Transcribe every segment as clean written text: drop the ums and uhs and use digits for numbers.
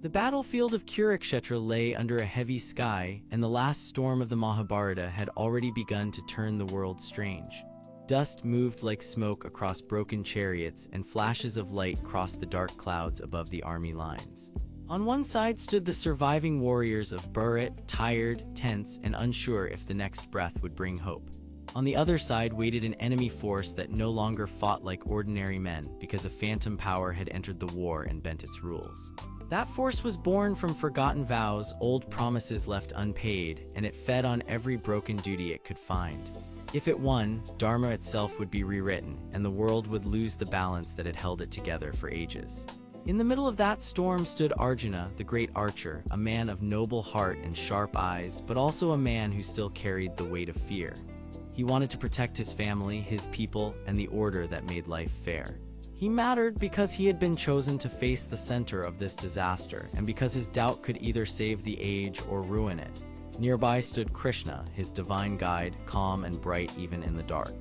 The battlefield of Kurukshetra lay under a heavy sky, and the last storm of the Mahabharata had already begun to turn the world strange. Dust moved like smoke across broken chariots, and flashes of light crossed the dark clouds above the army lines. On one side stood the surviving warriors of Bharat, tired, tense, and unsure if the next breath would bring hope. On the other side waited an enemy force that no longer fought like ordinary men because a phantom power had entered the war and bent its rules. That force was born from forgotten vows, old promises left unpaid, and it fed on every broken duty it could find. If it won, Dharma itself would be rewritten, and the world would lose the balance that had held it together for ages. In the middle of that storm stood Arjuna, the great archer, a man of noble heart and sharp eyes, but also a man who still carried the weight of fear. He wanted to protect his family, his people, and the order that made life fair. He mattered because he had been chosen to face the center of this disaster, and because his doubt could either save the age or ruin it. Nearby stood Krishna, his divine guide, calm and bright even in the dark.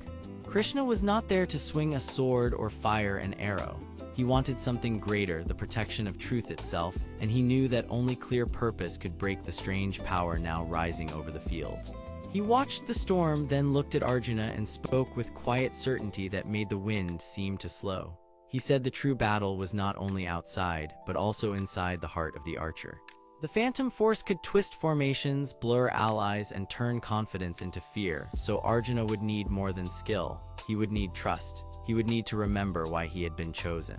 Krishna was not there to swing a sword or fire an arrow. He wanted something greater, the protection of truth itself, and he knew that only clear purpose could break the strange power now rising over the field. He watched the storm, then looked at Arjuna and spoke with quiet certainty that made the wind seem to slow. He said the true battle was not only outside, but also inside the heart of the archer. The phantom force could twist formations, blur allies, and turn confidence into fear, so Arjuna would need more than skill. He would need trust. He would need to remember why he had been chosen.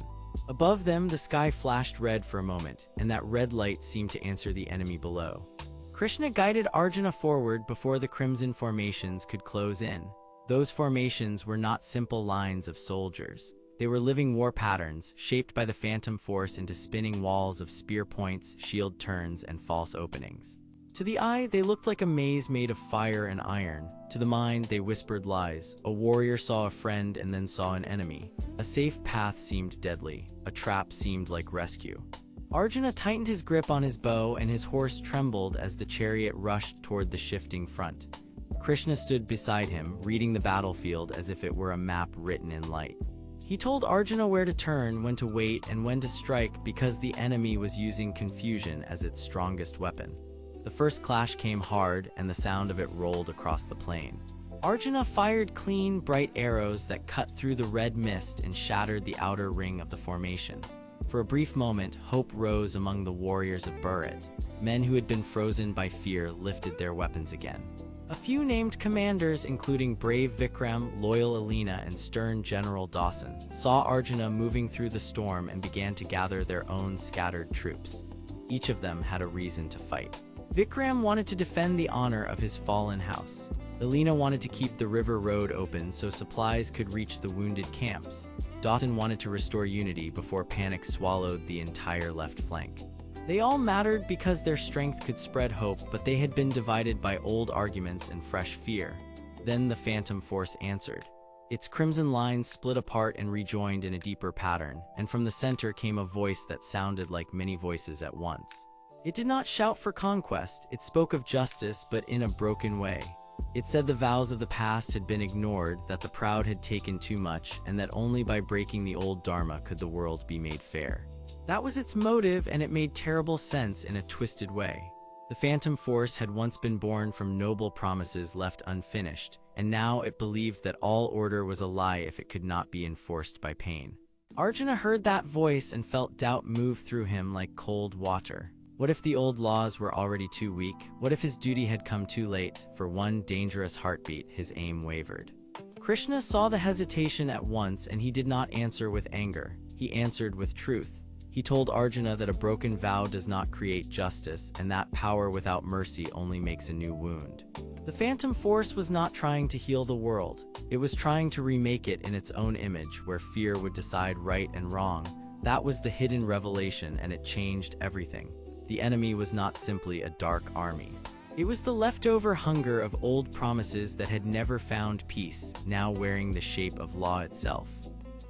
Above them, the sky flashed red for a moment, and that red light seemed to answer the enemy below. Krishna guided Arjuna forward before the crimson formations could close in. Those formations were not simple lines of soldiers. They were living war patterns, shaped by the phantom force into spinning walls of spear points, shield turns, and false openings. To the eye, they looked like a maze made of fire and iron. To the mind, they whispered lies. A warrior saw a friend and then saw an enemy. A safe path seemed deadly. A trap seemed like rescue. Arjuna tightened his grip on his bow, and his horse trembled as the chariot rushed toward the shifting front. Krishna stood beside him, reading the battlefield as if it were a map written in light. He told Arjuna where to turn, when to wait, and when to strike because the enemy was using confusion as its strongest weapon. The first clash came hard, and the sound of it rolled across the plain. Arjuna fired clean, bright arrows that cut through the red mist and shattered the outer ring of the formation. For a brief moment, hope rose among the warriors of Bharat. Men who had been frozen by fear lifted their weapons again. A few named commanders, including brave Vikram, loyal Alina, and stern General Dawson, saw Arjuna moving through the storm and began to gather their own scattered troops. Each of them had a reason to fight. Vikram wanted to defend the honor of his fallen house. Alina wanted to keep the river road open so supplies could reach the wounded camps. Dawson wanted to restore unity before panic swallowed the entire left flank. They all mattered because their strength could spread hope, but they had been divided by old arguments and fresh fear. Then the phantom force answered. Its crimson lines split apart and rejoined in a deeper pattern, and from the center came a voice that sounded like many voices at once. It did not shout for conquest, it spoke of justice, but in a broken way. It said the vows of the past had been ignored, that the proud had taken too much, and that only by breaking the old Dharma could the world be made fair. That was its motive, and it made terrible sense in a twisted way. The phantom force had once been born from noble promises left unfinished, and now it believed that all order was a lie if it could not be enforced by pain. Arjuna heard that voice and felt doubt move through him like cold water. What if the old laws were already too weak? What if his duty had come too late? For one dangerous heartbeat, his aim wavered. Krishna saw the hesitation at once, and he did not answer with anger. He answered with truth. He told Arjuna that a broken vow does not create justice, and that power without mercy only makes a new wound. The phantom force was not trying to heal the world. It was trying to remake it in its own image, where fear would decide right and wrong. That was the hidden revelation, and it changed everything. The enemy was not simply a dark army. It was the leftover hunger of old promises that had never found peace, now wearing the shape of law itself.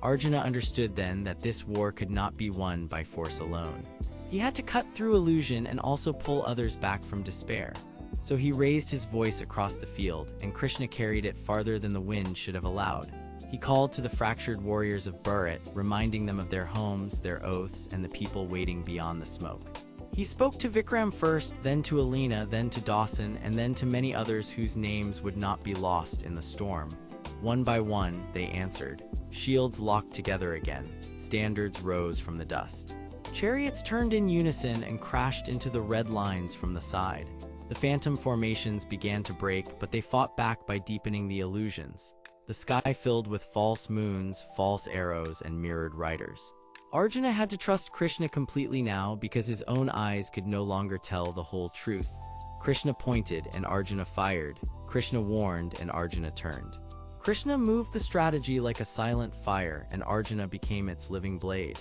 Arjuna understood then that this war could not be won by force alone. He had to cut through illusion and also pull others back from despair. So he raised his voice across the field, and Krishna carried it farther than the wind should have allowed. He called to the fractured warriors of Bharat, reminding them of their homes, their oaths, and the people waiting beyond the smoke. He spoke to Vikram first, then to Alina, then to Dawson, and then to many others whose names would not be lost in the storm. One by one, they answered. Shields locked together again. Standards rose from the dust. Chariots turned in unison and crashed into the red lines from the side. The phantom formations began to break, but they fought back by deepening the illusions. The sky filled with false moons, false arrows, and mirrored riders. Arjuna had to trust Krishna completely now because his own eyes could no longer tell the whole truth. Krishna pointed and Arjuna fired. Krishna warned and Arjuna turned. Krishna moved the strategy like a silent fire, and Arjuna became its living blade.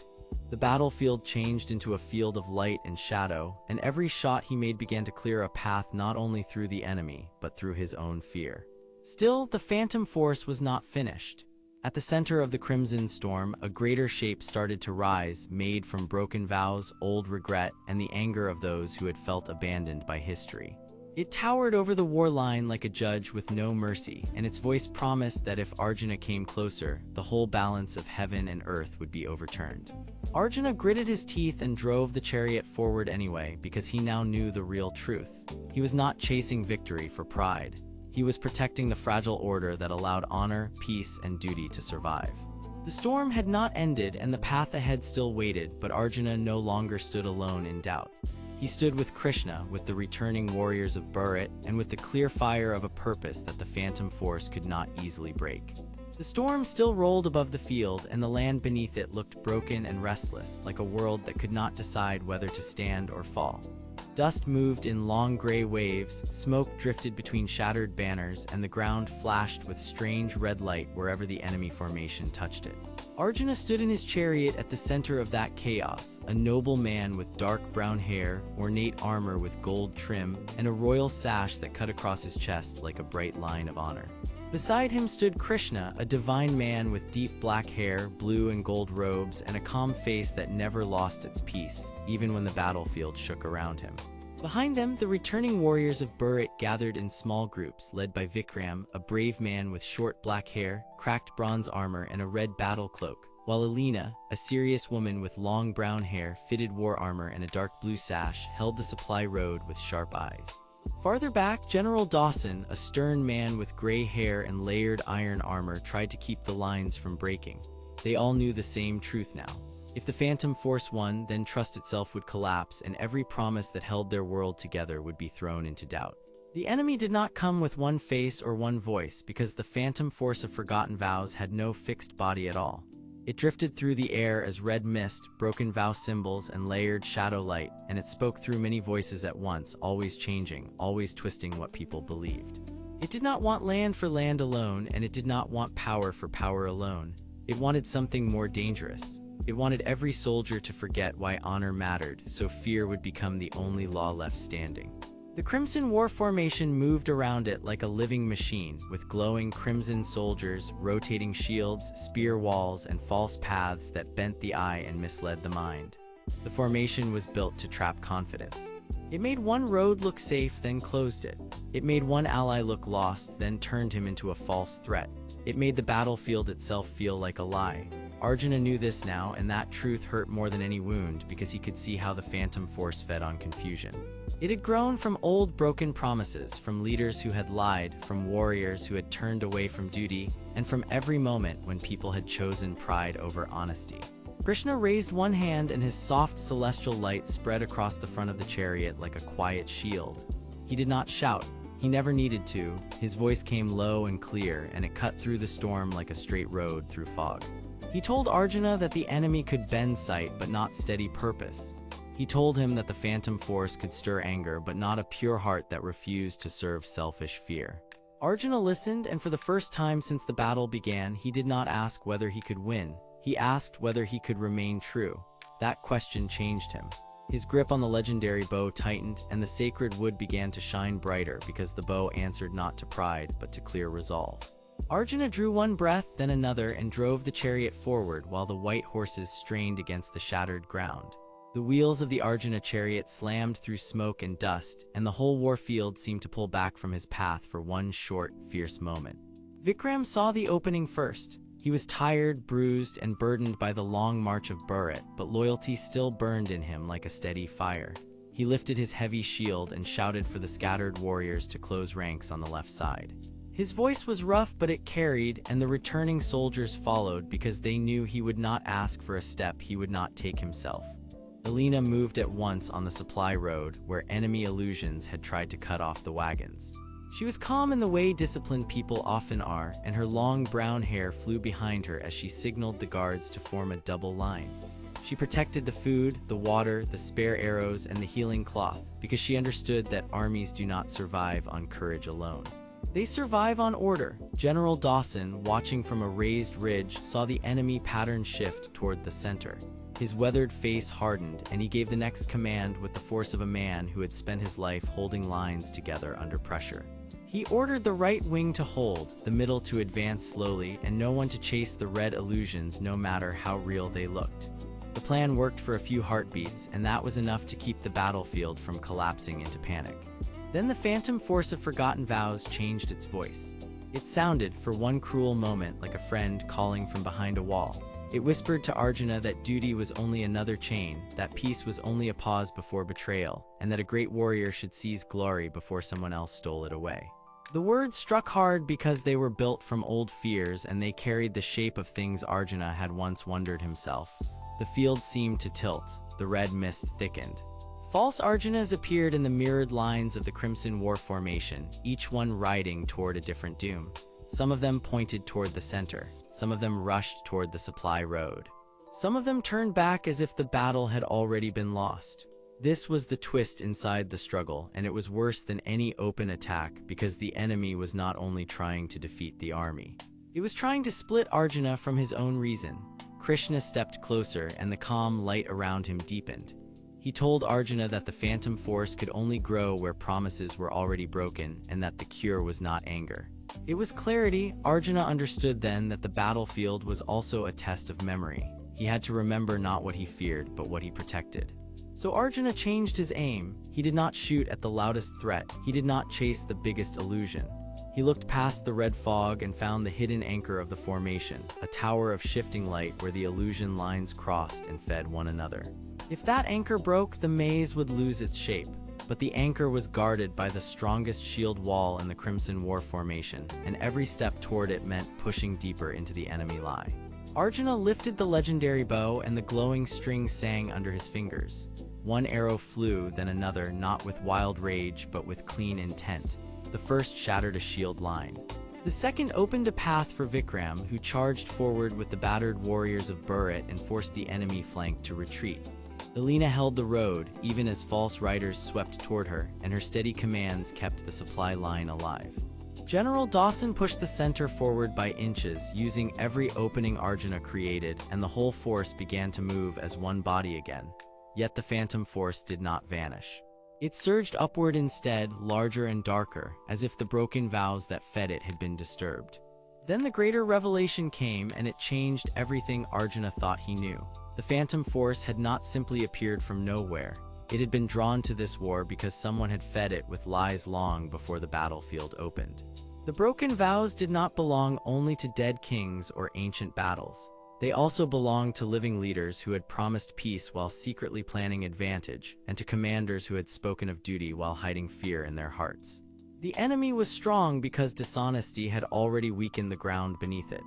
The battlefield changed into a field of light and shadow, and every shot he made began to clear a path not only through the enemy, but through his own fear. Still, the phantom force was not finished. At the center of the crimson storm, a greater shape started to rise, made from broken vows, old regret, and the anger of those who had felt abandoned by history. It towered over the war line like a judge with no mercy, and its voice promised that if Arjuna came closer, the whole balance of heaven and earth would be overturned. Arjuna gritted his teeth and drove the chariot forward anyway, because he now knew the real truth. He was not chasing victory for pride. He was protecting the fragile order that allowed honor, peace, and duty to survive. The storm had not ended and the path ahead still waited, but Arjuna no longer stood alone in doubt. He stood with Krishna, with the returning warriors of Bharat, and with the clear fire of a purpose that the phantom force could not easily break. The storm still rolled above the field, and the land beneath it looked broken and restless, like a world that could not decide whether to stand or fall. Dust moved in long gray waves, smoke drifted between shattered banners, and the ground flashed with strange red light wherever the enemy formation touched it. Arjuna stood in his chariot at the center of that chaos, a noble man with dark brown hair, ornate armor with gold trim, and a royal sash that cut across his chest like a bright line of honor. Beside him stood Krishna, a divine man with deep black hair, blue and gold robes, and a calm face that never lost its peace, even when the battlefield shook around him. Behind them, the returning warriors of Bharat gathered in small groups, led by Vikram, a brave man with short black hair, cracked bronze armor, and a red battle cloak, while Alina, a serious woman with long brown hair, fitted war armor, and a dark blue sash, held the supply road with sharp eyes. Farther back, General Dawson, a stern man with gray hair and layered iron armor, tried to keep the lines from breaking. They all knew the same truth now. If the Phantom Force won, then trust itself would collapse, and every promise that held their world together would be thrown into doubt. The enemy did not come with one face or one voice, because the Phantom Force of forgotten vows had no fixed body at all. It drifted through the air as red mist, broken vow symbols, and layered shadow light, and it spoke through many voices at once, always changing, always twisting what people believed. It did not want land for land alone, and it did not want power for power alone. It wanted something more dangerous. It wanted every soldier to forget why honor mattered, so fear would become the only law left standing. The Crimson War formation moved around it like a living machine, with glowing crimson soldiers, rotating shields, spear walls, and false paths that bent the eye and misled the mind. The formation was built to trap confidence. It made one road look safe, then closed it. It made one ally look lost, then turned him into a false threat. It made the battlefield itself feel like a lie. Arjuna knew this now, and that truth hurt more than any wound, because he could see how the Phantom Force fed on confusion. It had grown from old broken promises, from leaders who had lied, from warriors who had turned away from duty, and from every moment when people had chosen pride over honesty. Krishna raised one hand, and his soft celestial light spread across the front of the chariot like a quiet shield. He did not shout. He never needed to. His voice came low and clear, and it cut through the storm like a straight road through fog. He told Arjuna that the enemy could bend sight but not steady purpose. He told him that the Phantom Force could stir anger but not a pure heart that refused to serve selfish fear. Arjuna listened, and for the first time since the battle began, he did not ask whether he could win. He asked whether he could remain true. That question changed him. His grip on the legendary bow tightened, and the sacred wood began to shine brighter because the bow answered not to pride but to clear resolve. Arjuna drew one breath, then another, and drove the chariot forward while the white horses strained against the shattered ground. The wheels of the Arjuna chariot slammed through smoke and dust, and the whole war field seemed to pull back from his path for one short, fierce moment. Vikram saw the opening first. He was tired, bruised, and burdened by the long march of Bharat, but loyalty still burned in him like a steady fire. He lifted his heavy shield and shouted for the scattered warriors to close ranks on the left side. His voice was rough, but it carried, and the returning soldiers followed because they knew he would not ask for a step he would not take himself. Elena moved at once on the supply road where enemy illusions had tried to cut off the wagons. She was calm in the way disciplined people often are, and her long brown hair flew behind her as she signaled the guards to form a double line. She protected the food, the water, the spare arrows, and the healing cloth, because she understood that armies do not survive on courage alone. They survive on order. General Dawson, watching from a raised ridge, saw the enemy pattern shift toward the center. His weathered face hardened, and he gave the next command with the force of a man who had spent his life holding lines together under pressure. He ordered the right wing to hold, the middle to advance slowly, and no one to chase the red illusions no matter how real they looked. The plan worked for a few heartbeats, and that was enough to keep the battlefield from collapsing into panic. Then the phantom force of forgotten vows changed its voice. It sounded, for one cruel moment, like a friend calling from behind a wall. It whispered to Arjuna that duty was only another chain, that peace was only a pause before betrayal, and that a great warrior should seize glory before someone else stole it away. The words struck hard because they were built from old fears, and they carried the shape of things Arjuna had once wondered himself. The field seemed to tilt. The red mist thickened. False Arjunas appeared in the mirrored lines of the Crimson War formation, each one riding toward a different doom. Some of them pointed toward the center. Some of them rushed toward the supply road. Some of them turned back as if the battle had already been lost. This was the twist inside the struggle, and it was worse than any open attack because the enemy was not only trying to defeat the army. It was trying to split Arjuna from his own reason. Krishna stepped closer, and the calm light around him deepened. He told Arjuna that the phantom force could only grow where promises were already broken, and that the cure was not anger. It was clarity. Arjuna understood then that the battlefield was also a test of memory. He had to remember not what he feared, but what he protected. So Arjuna changed his aim. He did not shoot at the loudest threat. He did not chase the biggest illusion. He looked past the red fog and found the hidden anchor of the formation, a tower of shifting light where the illusion lines crossed and fed one another. If that anchor broke, the maze would lose its shape. But the anchor was guarded by the strongest shield wall in the Crimson War formation, and every step toward it meant pushing deeper into the enemy lie. Arjuna lifted the legendary bow, and the glowing string sang under his fingers. One arrow flew, then another, not with wild rage, but with clean intent. The first shattered a shield line. The second opened a path for Vikram, who charged forward with the battered warriors of Bharat and forced the enemy flank to retreat. Elena held the road, even as false riders swept toward her, and her steady commands kept the supply line alive. General Dawson pushed the center forward by inches, using every opening Arjuna created, and the whole force began to move as one body again. Yet the phantom force did not vanish. It surged upward instead, larger and darker, as if the broken vows that fed it had been disturbed. Then the greater revelation came, and it changed everything Arjuna thought he knew. The phantom force had not simply appeared from nowhere. It had been drawn to this war because someone had fed it with lies long before the battlefield opened. The broken vows did not belong only to dead kings or ancient battles. They also belonged to living leaders who had promised peace while secretly planning advantage, and to commanders who had spoken of duty while hiding fear in their hearts. The enemy was strong because dishonesty had already weakened the ground beneath it.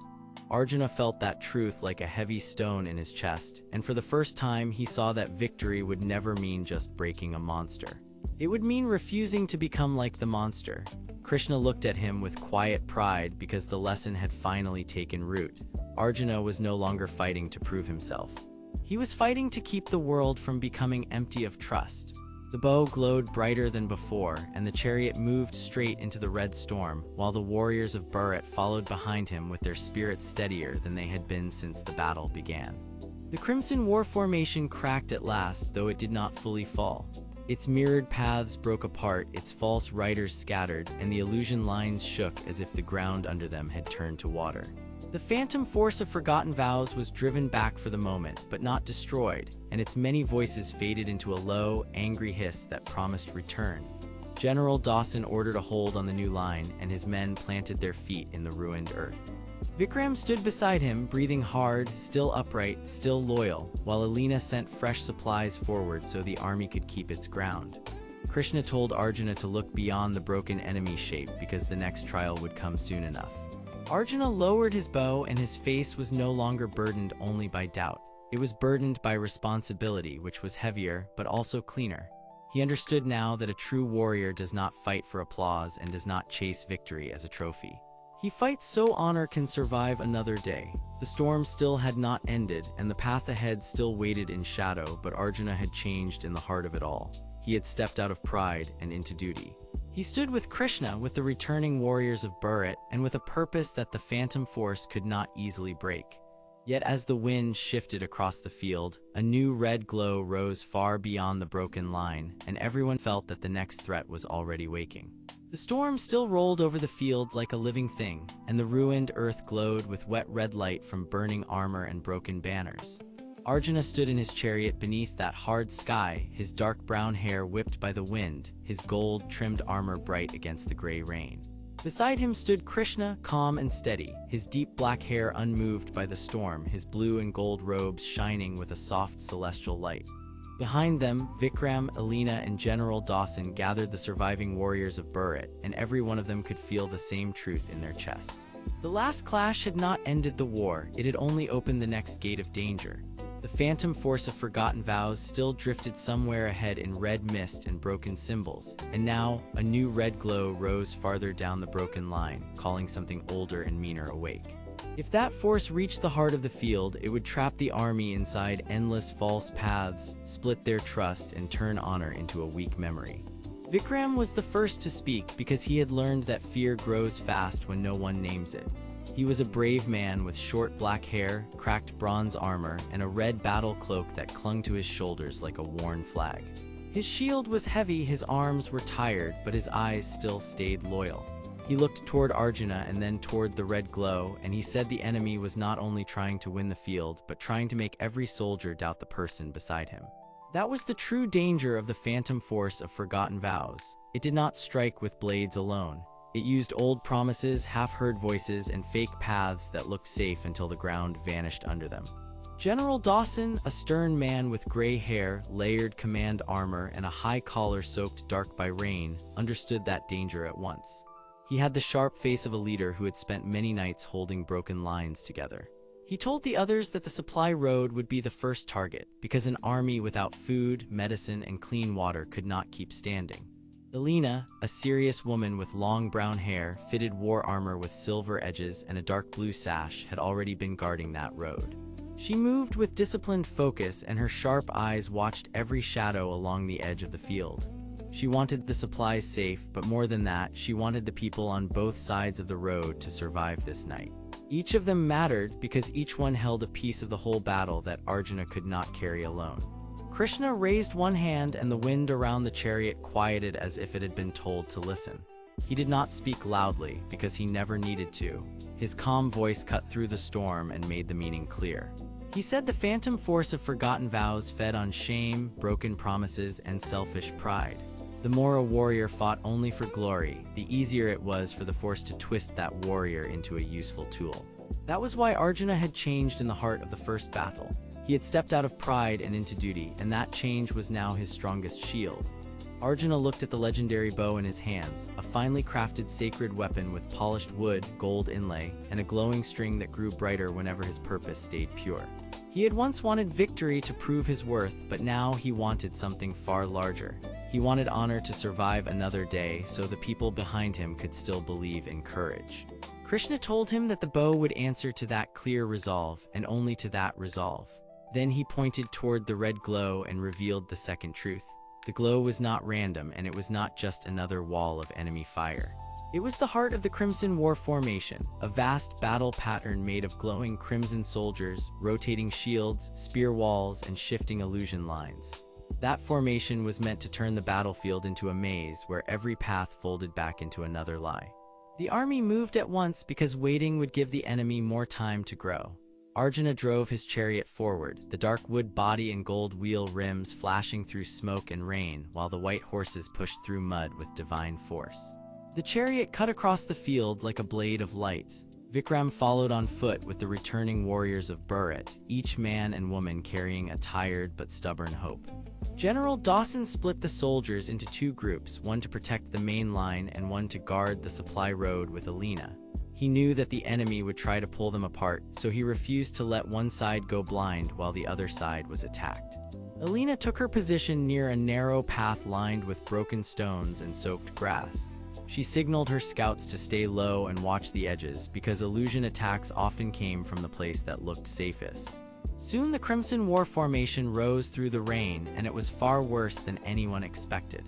Arjuna felt that truth like a heavy stone in his chest, and for the first time he saw that victory would never mean just breaking a monster. It would mean refusing to become like the monster. Krishna looked at him with quiet pride because the lesson had finally taken root. Arjuna was no longer fighting to prove himself. He was fighting to keep the world from becoming empty of trust. The bow glowed brighter than before, and the chariot moved straight into the red storm, while the warriors of Bharat followed behind him with their spirits steadier than they had been since the battle began. The Crimson War formation cracked at last, though it did not fully fall. Its mirrored paths broke apart, its false riders scattered, and the illusion lines shook as if the ground under them had turned to water. The phantom force of forgotten vows was driven back for the moment, but not destroyed, and its many voices faded into a low, angry hiss that promised return. General Dawson ordered a hold on the new line, and his men planted their feet in the ruined earth. Vikram stood beside him, breathing hard, still upright, still loyal, while Alina sent fresh supplies forward so the army could keep its ground. Krishna told Arjuna to look beyond the broken enemy shape because the next trial would come soon enough. Arjuna lowered his bow, and his face was no longer burdened only by doubt. It was burdened by responsibility, which was heavier, but also cleaner. He understood now that a true warrior does not fight for applause and does not chase victory as a trophy. He fights so honor can survive another day. The storm still had not ended, and the path ahead still waited in shadow, but Arjuna had changed in the heart of it all. He had stepped out of pride and into duty. He stood with Krishna, with the returning warriors of Bharat, and with a purpose that the phantom force could not easily break. Yet as the wind shifted across the field, a new red glow rose far beyond the broken line, and everyone felt that the next threat was already waking. The storm still rolled over the fields like a living thing, and the ruined earth glowed with wet red light from burning armor and broken banners. Arjuna stood in his chariot beneath that hard sky, his dark brown hair whipped by the wind, his gold-trimmed armor bright against the gray rain. Beside him stood Krishna, calm and steady, his deep black hair unmoved by the storm, his blue and gold robes shining with a soft celestial light. Behind them, Vikram, Alina, and General Dawson gathered the surviving warriors of Bharat, and every one of them could feel the same truth in their chest. The last clash had not ended the war, it had only opened the next gate of danger. The phantom force of forgotten vows still drifted somewhere ahead in red mist and broken symbols, and now a new red glow rose farther down the broken line, calling something older and meaner awake. If that force reached the heart of the field, it would trap the army inside endless false paths, split their trust, and turn honor into a weak memory. Vikram was the first to speak because he had learned that fear grows fast when no one names it. He was a brave man with short black hair, cracked bronze armor, and a red battle cloak that clung to his shoulders like a worn flag. His shield was heavy, his arms were tired, but his eyes still stayed loyal. He looked toward Arjuna and then toward the red glow, and he said the enemy was not only trying to win the field, but trying to make every soldier doubt the person beside him. That was the true danger of the phantom force of forgotten vows. It did not strike with blades alone. It used old promises, half-heard voices, and fake paths that looked safe until the ground vanished under them. General Dawson, a stern man with gray hair, layered command armor, and a high collar soaked dark by rain, understood that danger at once. He had the sharp face of a leader who had spent many nights holding broken lines together. He told the others that the supply road would be the first target, because an army without food, medicine, and clean water could not keep standing. Alina, a serious woman with long brown hair, fitted war armor with silver edges, and a dark blue sash, had already been guarding that road. She moved with disciplined focus, and her sharp eyes watched every shadow along the edge of the field. She wanted the supplies safe, but more than that, she wanted the people on both sides of the road to survive this night. Each of them mattered because each one held a piece of the whole battle that Arjuna could not carry alone. Krishna raised one hand, and the wind around the chariot quieted as if it had been told to listen. He did not speak loudly, because he never needed to. His calm voice cut through the storm and made the meaning clear. He said the phantom force of forgotten vows fed on shame, broken promises, and selfish pride. The more a warrior fought only for glory, the easier it was for the force to twist that warrior into a useful tool. That was why Arjuna had changed in the heart of the first battle. He had stepped out of pride and into duty, and that change was now his strongest shield. Arjuna looked at the legendary bow in his hands, a finely crafted sacred weapon with polished wood, gold inlay, and a glowing string that grew brighter whenever his purpose stayed pure. He had once wanted victory to prove his worth, but now he wanted something far larger. He wanted honor to survive another day so the people behind him could still believe in courage. Krishna told him that the bow would answer to that clear resolve, and only to that resolve. Then he pointed toward the red glow and revealed the second truth. The glow was not random, and it was not just another wall of enemy fire. It was the heart of the Crimson War formation, a vast battle pattern made of glowing crimson soldiers, rotating shields, spear walls, and shifting illusion lines. That formation was meant to turn the battlefield into a maze where every path folded back into another lie. The army moved at once because waiting would give the enemy more time to grow. Arjuna drove his chariot forward, the dark wood body and gold wheel rims flashing through smoke and rain, while the white horses pushed through mud with divine force. The chariot cut across the fields like a blade of light. Vikram followed on foot with the returning warriors of Bharat, each man and woman carrying a tired but stubborn hope. General Dawson split the soldiers into two groups, one to protect the main line and one to guard the supply road with Alina. He knew that the enemy would try to pull them apart, so he refused to let one side go blind while the other side was attacked. Alina took her position near a narrow path lined with broken stones and soaked grass. She signaled her scouts to stay low and watch the edges, because illusion attacks often came from the place that looked safest. Soon the Crimson War formation rose through the rain, and it was far worse than anyone expected.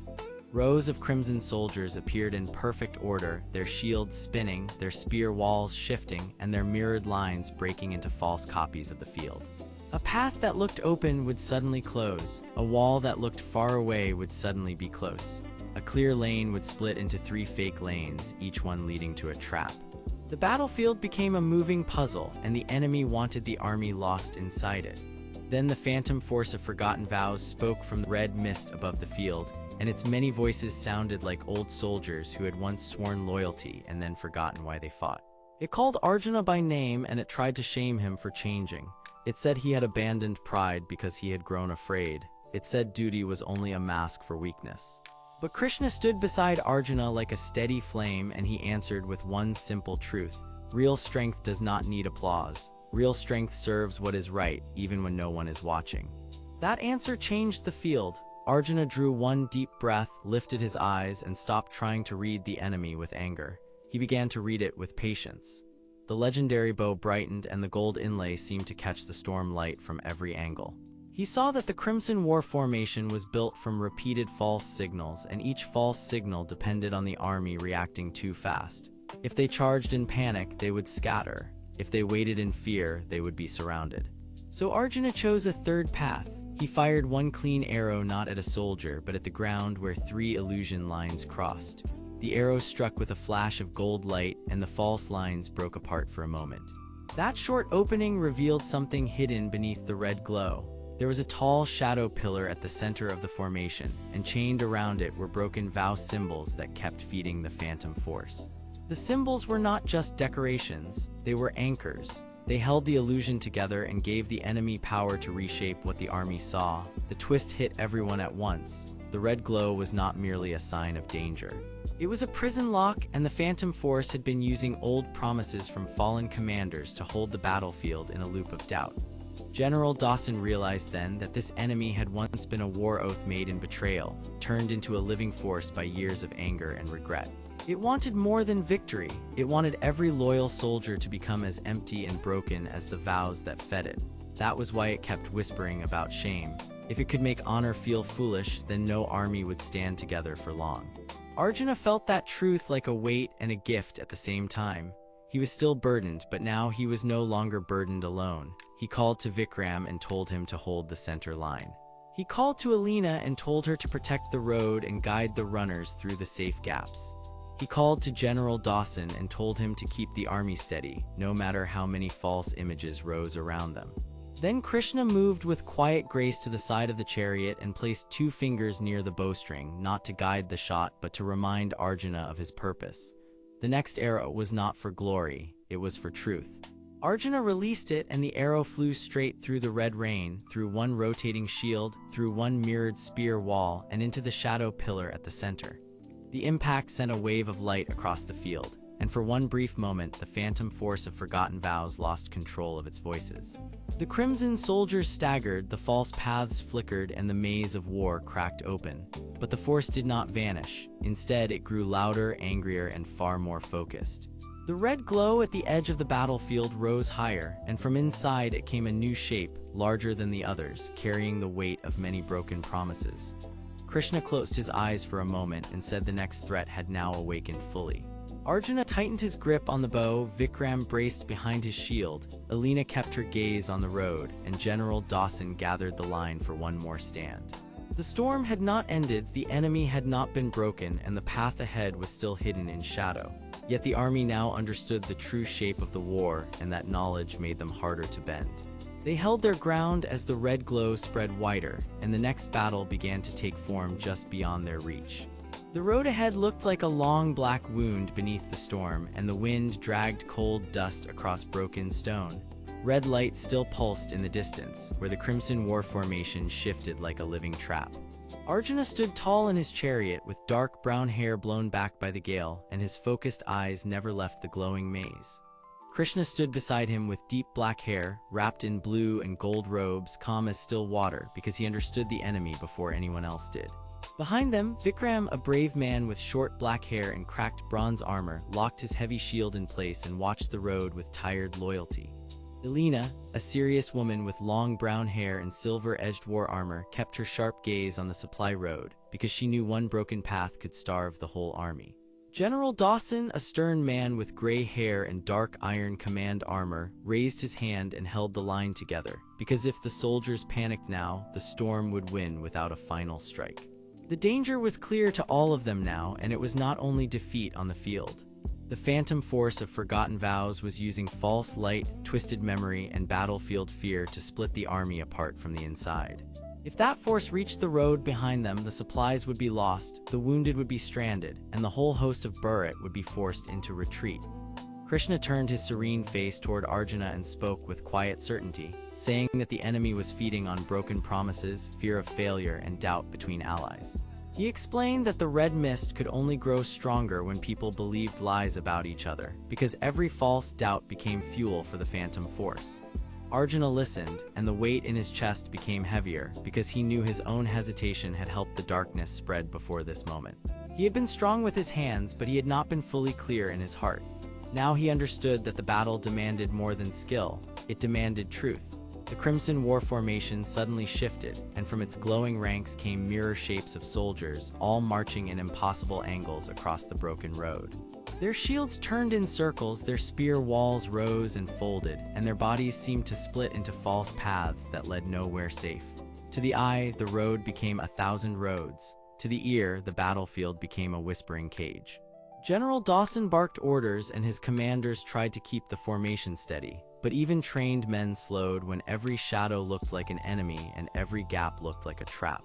Rows of crimson soldiers appeared in perfect order, their shields spinning, their spear walls shifting, and their mirrored lines breaking into false copies of the field. A path that looked open would suddenly close, a wall that looked far away would suddenly be close. A clear lane would split into three fake lanes, each one leading to a trap. The battlefield became a moving puzzle, and the enemy wanted the army lost inside it. Then the phantom force of forgotten vows spoke from the red mist above the field, and its many voices sounded like old soldiers who had once sworn loyalty and then forgotten why they fought. It called Arjuna by name, and it tried to shame him for changing. It said he had abandoned pride because he had grown afraid. It said duty was only a mask for weakness. But Krishna stood beside Arjuna like a steady flame, and he answered with one simple truth. Real strength does not need applause. Real strength serves what is right, even when no one is watching. That answer changed the field. Arjuna drew one deep breath, lifted his eyes, and stopped trying to read the enemy with anger. He began to read it with patience. The legendary bow brightened, and the gold inlay seemed to catch the storm light from every angle. He saw that the Crimson War formation was built from repeated false signals, and each false signal depended on the army reacting too fast. If they charged in panic, they would scatter. If they waited in fear, they would be surrounded. So Arjuna chose a third path. He fired one clean arrow not at a soldier, but at the ground where three illusion lines crossed. The arrow struck with a flash of gold light, and the false lines broke apart for a moment. That short opening revealed something hidden beneath the red glow. There was a tall shadow pillar at the center of the formation, and chained around it were broken vow symbols that kept feeding the phantom force. The symbols were not just decorations, they were anchors. They held the illusion together and gave the enemy power to reshape what the army saw. The twist hit everyone at once. The red glow was not merely a sign of danger. It was a prison lock, and the phantom force had been using old promises from fallen commanders to hold the battlefield in a loop of doubt. General Dawson realized then that this enemy had once been a war oath made in betrayal, turned into a living force by years of anger and regret. It wanted more than victory. It wanted every loyal soldier to become as empty and broken as the vows that fed it. That was why it kept whispering about shame. If it could make honor feel foolish, then no army would stand together for long. Arjuna felt that truth like a weight and a gift at the same time. He was still burdened, but now he was no longer burdened alone. He called to Vikram and told him to hold the center line. He called to Alina and told her to protect the road and guide the runners through the safe gaps. He called to General Dawson and told him to keep the army steady, no matter how many false images rose around them. Then Krishna moved with quiet grace to the side of the chariot and placed two fingers near the bowstring, not to guide the shot, but to remind Arjuna of his purpose. The next arrow was not for glory, it was for truth. Arjuna released it, and the arrow flew straight through the red rain, through one rotating shield, through one mirrored spear wall, and into the shadow pillar at the center. The impact sent a wave of light across the field, and for one brief moment, the phantom force of forgotten vows lost control of its voices. The crimson soldiers staggered, the false paths flickered, and the maze of war cracked open. But the force did not vanish. Instead, it grew louder, angrier, and far more focused. The red glow at the edge of the battlefield rose higher, and from inside it came a new shape, larger than the others, carrying the weight of many broken promises. Krishna closed his eyes for a moment and said the next threat had now awakened fully. Arjuna tightened his grip on the bow, Vikram braced behind his shield, Alina kept her gaze on the road, and General Dawson gathered the line for one more stand. The storm had not ended, the enemy had not been broken, and the path ahead was still hidden in shadow. Yet the army now understood the true shape of the war, and that knowledge made them harder to bend. They held their ground as the red glow spread wider, and the next battle began to take form just beyond their reach. The road ahead looked like a long black wound beneath the storm, and the wind dragged cold dust across broken stone. Red light still pulsed in the distance, where the crimson war formation shifted like a living trap. Arjuna stood tall in his chariot, with dark brown hair blown back by the gale, and his focused eyes never left the glowing maze. Krishna stood beside him with deep black hair, wrapped in blue and gold robes, calm as still water, because he understood the enemy before anyone else did. Behind them, Vikram, a brave man with short black hair and cracked bronze armor, locked his heavy shield in place and watched the road with tired loyalty. Elena, a serious woman with long brown hair and silver-edged war armor, kept her sharp gaze on the supply road, because she knew one broken path could starve the whole army. General Dawson, a stern man with gray hair and dark iron command armor, raised his hand and held the line together, because if the soldiers panicked now, the storm would win without a final strike. The danger was clear to all of them now, and it was not only defeat on the field. The phantom force of forgotten vows was using false light, twisted memory, and battlefield fear to split the army apart from the inside. If that force reached the road behind them, the supplies would be lost, the wounded would be stranded, and the whole host of Bharat would be forced into retreat. Krishna turned his serene face toward Arjuna and spoke with quiet certainty, saying that the enemy was feeding on broken promises, fear of failure, and doubt between allies. He explained that the red mist could only grow stronger when people believed lies about each other, because every false doubt became fuel for the phantom force. Arjuna listened, and the weight in his chest became heavier, because he knew his own hesitation had helped the darkness spread before this moment. He had been strong with his hands, but he had not been fully clear in his heart. Now he understood that the battle demanded more than skill, it demanded truth. The crimson war formation suddenly shifted, and from its glowing ranks came mirror shapes of soldiers, all marching in impossible angles across the broken road. Their shields turned in circles, their spear walls rose and folded, and their bodies seemed to split into false paths that led nowhere safe. To the eye, the road became 1,000 roads. To the ear, the battlefield became a whispering cage. General Dawson barked orders, and his commanders tried to keep the formation steady. But even trained men slowed when every shadow looked like an enemy and every gap looked like a trap.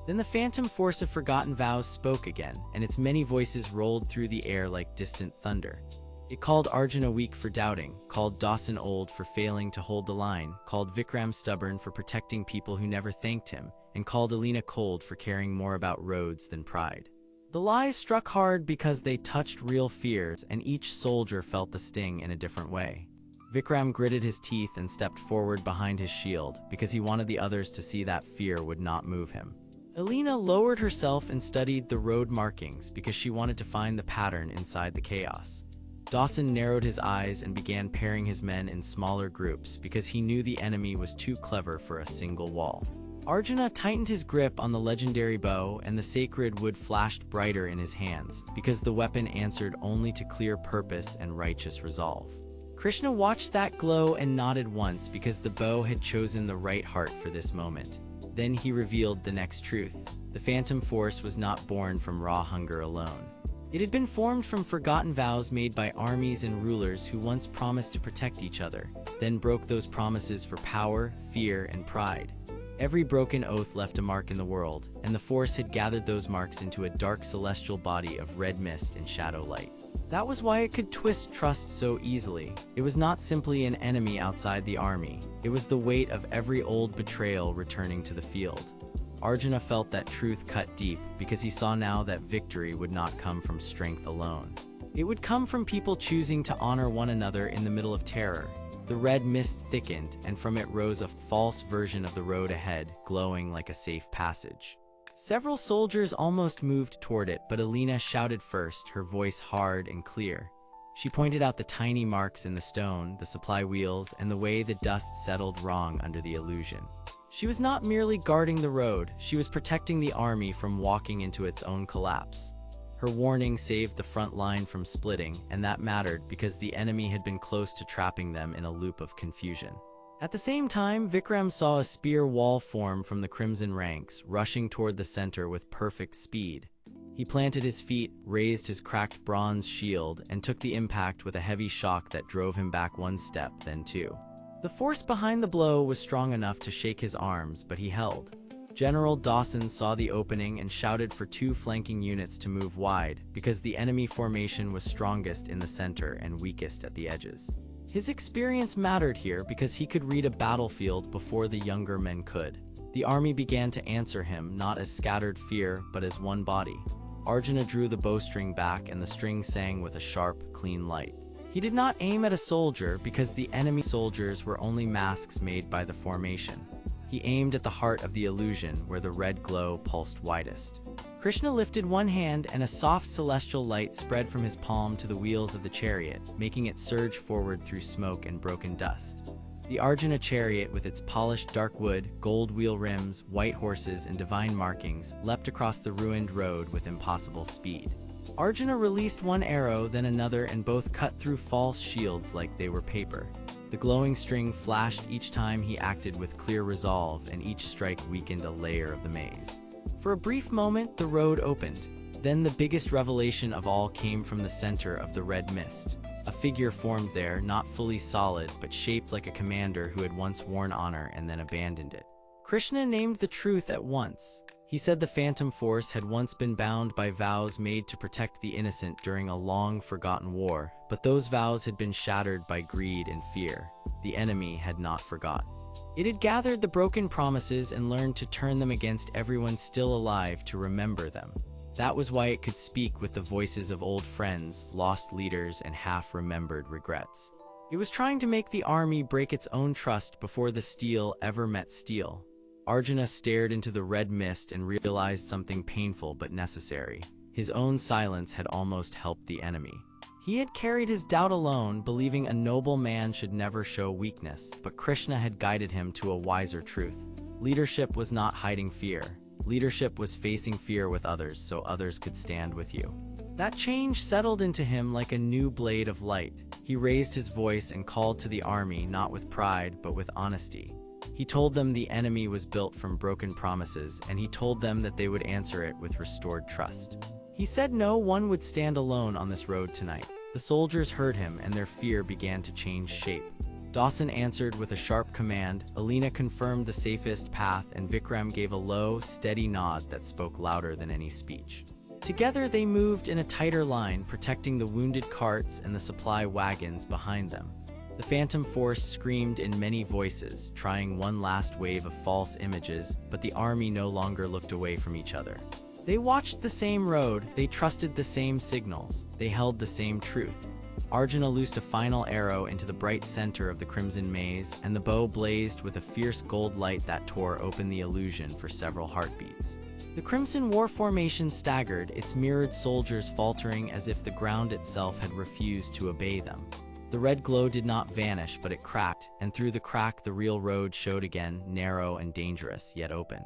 Then the phantom force of forgotten vows spoke again, and its many voices rolled through the air like distant thunder. It called Arjuna weak for doubting, called Dawson old for failing to hold the line, called Vikram stubborn for protecting people who never thanked him, and called Elena cold for caring more about roads than pride. The lies struck hard because they touched real fears, and each soldier felt the sting in a different way. Vikram gritted his teeth and stepped forward behind his shield, because he wanted the others to see that fear would not move him. Elena lowered herself and studied the road markings, because she wanted to find the pattern inside the chaos. Dawson narrowed his eyes and began pairing his men in smaller groups, because he knew the enemy was too clever for a single wall. Arjuna tightened his grip on the legendary bow, and the sacred wood flashed brighter in his hands, because the weapon answered only to clear purpose and righteous resolve. Krishna watched that glow and nodded once, because the bow had chosen the right heart for this moment. Then he revealed the next truth. The phantom force was not born from raw hunger alone. It had been formed from forgotten vows made by armies and rulers who once promised to protect each other, then broke those promises for power, fear, and pride. Every broken oath left a mark in the world, and the force had gathered those marks into a dark celestial body of red mist and shadow light. That was why it could twist trust so easily. It was not simply an enemy outside the army. It was the weight of every old betrayal returning to the field. Arjuna felt that truth cut deep, because he saw now that victory would not come from strength alone. It would come from people choosing to honor one another in the middle of terror. The red mist thickened, and from it rose a false version of the road ahead, glowing like a safe passage. Several soldiers almost moved toward it, but Elena shouted first, her voice hard and clear. She pointed out the tiny marks in the stone, the supply wheels, and the way the dust settled wrong under the illusion. She was not merely guarding the road, she was protecting the army from walking into its own collapse. Her warning saved the front line from splitting, and that mattered because the enemy had been close to trapping them in a loop of confusion. At the same time, Vikram saw a spear wall form from the crimson ranks, rushing toward the center with perfect speed. He planted his feet, raised his cracked bronze shield, and took the impact with a heavy shock that drove him back one step, then two. The force behind the blow was strong enough to shake his arms, but he held. General Dawson saw the opening and shouted for two flanking units to move wide, because the enemy formation was strongest in the center and weakest at the edges. His experience mattered here because he could read a battlefield before the younger men could. The army began to answer him, not as scattered fear, but as one body. Arjuna drew the bowstring back and the string sang with a sharp, clean light. He did not aim at a soldier because the enemy soldiers were only masks made by the formation. He aimed at the heart of the illusion where the red glow pulsed widest. Krishna lifted one hand and a soft celestial light spread from his palm to the wheels of the chariot, making it surge forward through smoke and broken dust. The Arjuna chariot, with its polished dark wood, gold wheel rims, white horses, and divine markings, leapt across the ruined road with impossible speed. Arjuna released one arrow, then another, and both cut through false shields like they were paper. The glowing string flashed each time he acted with clear resolve, and each strike weakened a layer of the maze. For a brief moment, the road opened. Then the biggest revelation of all came from the center of the red mist. A figure formed there, not fully solid, but shaped like a commander who had once worn honor and then abandoned it. Krishna named the truth at once. He said the phantom force had once been bound by vows made to protect the innocent during a long-forgotten war, but those vows had been shattered by greed and fear. The enemy had not forgotten. It had gathered the broken promises and learned to turn them against everyone still alive to remember them. That was why it could speak with the voices of old friends, lost leaders, and half-remembered regrets. It was trying to make the army break its own trust before the steel ever met steel. Arjuna stared into the red mist and realized something painful but necessary. His own silence had almost helped the enemy. He had carried his doubt alone, believing a noble man should never show weakness, but Krishna had guided him to a wiser truth. Leadership was not hiding fear. Leadership was facing fear with others so others could stand with you. That change settled into him like a new blade of light. He raised his voice and called to the army, not with pride, but with honesty. He told them the enemy was built from broken promises, and he told them that they would answer it with restored trust. He said no one would stand alone on this road tonight. The soldiers heard him, and their fear began to change shape. Dawson answered with a sharp command, Alina confirmed the safest path, and Vikram gave a low, steady nod that spoke louder than any speech. Together they moved in a tighter line, protecting the wounded carts and the supply wagons behind them. The phantom force screamed in many voices, trying one last wave of false images, but the army no longer looked away from each other. They watched the same road, they trusted the same signals, they held the same truth. Arjuna loosed a final arrow into the bright center of the crimson maze, and the bow blazed with a fierce gold light that tore open the illusion for several heartbeats. The crimson war formation staggered, its mirrored soldiers faltering as if the ground itself had refused to obey them. The red glow did not vanish, but it cracked, and through the crack the real road showed again, narrow and dangerous, yet open.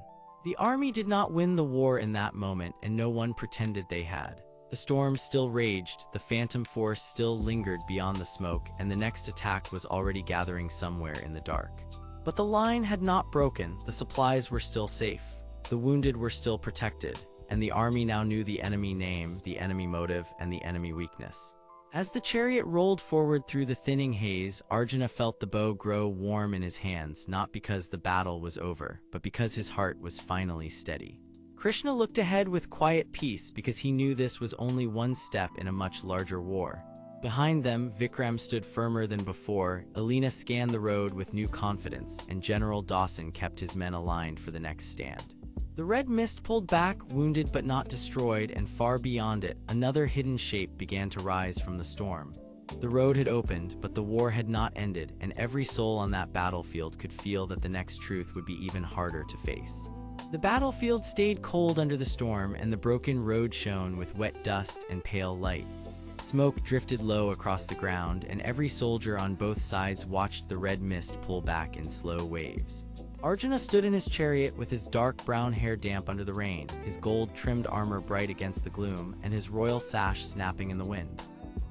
The army did not win the war in that moment, and no one pretended they had. The storm still raged, the phantom force still lingered beyond the smoke, and the next attack was already gathering somewhere in the dark. But the line had not broken, the supplies were still safe, the wounded were still protected, and the army now knew the enemy name, the enemy motive, and the enemy weakness. As the chariot rolled forward through the thinning haze, Arjuna felt the bow grow warm in his hands, not because the battle was over, but because his heart was finally steady. Krishna looked ahead with quiet peace because he knew this was only one step in a much larger war. Behind them, Vikram stood firmer than before, Alina scanned the road with new confidence, and General Dawson kept his men aligned for the next stand. The red mist pulled back, wounded but not destroyed, and far beyond it, another hidden shape began to rise from the storm. The road had opened, but the war had not ended, and every soul on that battlefield could feel that the next truth would be even harder to face. The battlefield stayed cold under the storm, and the broken road shone with wet dust and pale light. Smoke drifted low across the ground, and every soldier on both sides watched the red mist pull back in slow waves. Arjuna stood in his chariot with his dark brown hair damp under the rain, his gold-trimmed armor bright against the gloom, and his royal sash snapping in the wind.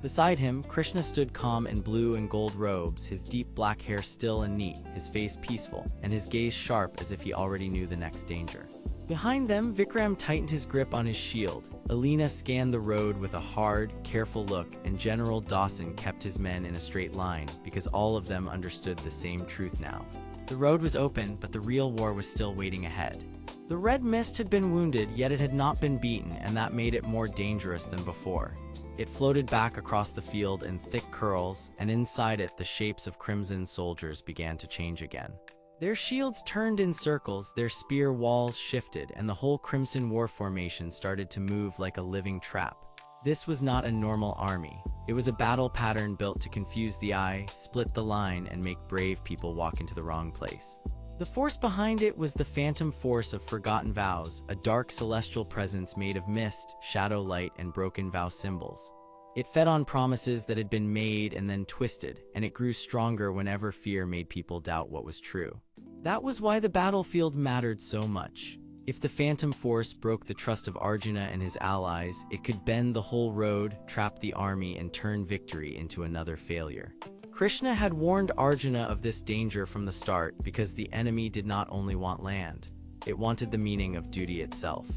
Beside him, Krishna stood calm in blue and gold robes, his deep black hair still and neat, his face peaceful, and his gaze sharp as if he already knew the next danger. Behind them, Vikram tightened his grip on his shield. Alina scanned the road with a hard, careful look, and General Dawson kept his men in a straight line because all of them understood the same truth now. The road was open, but the real war was still waiting ahead. The red mist had been wounded, yet it had not been beaten, and that made it more dangerous than before. It floated back across the field in thick curls, and inside it the shapes of crimson soldiers began to change again. Their shields turned in circles, their spear walls shifted, and the whole crimson war formation started to move like a living trap. This was not a normal army. It was a battle pattern built to confuse the eye, split the line, and make brave people walk into the wrong place. The force behind it was the phantom force of forgotten vows, a dark celestial presence made of mist, shadow light, and broken vow symbols. It fed on promises that had been made and then twisted, and it grew stronger whenever fear made people doubt what was true. That was why the battlefield mattered so much. If the phantom force broke the trust of Arjuna and his allies, it could bend the whole road, trap the army, and turn victory into another failure. Krishna had warned Arjuna of this danger from the start because the enemy did not only want land, it wanted the meaning of duty itself.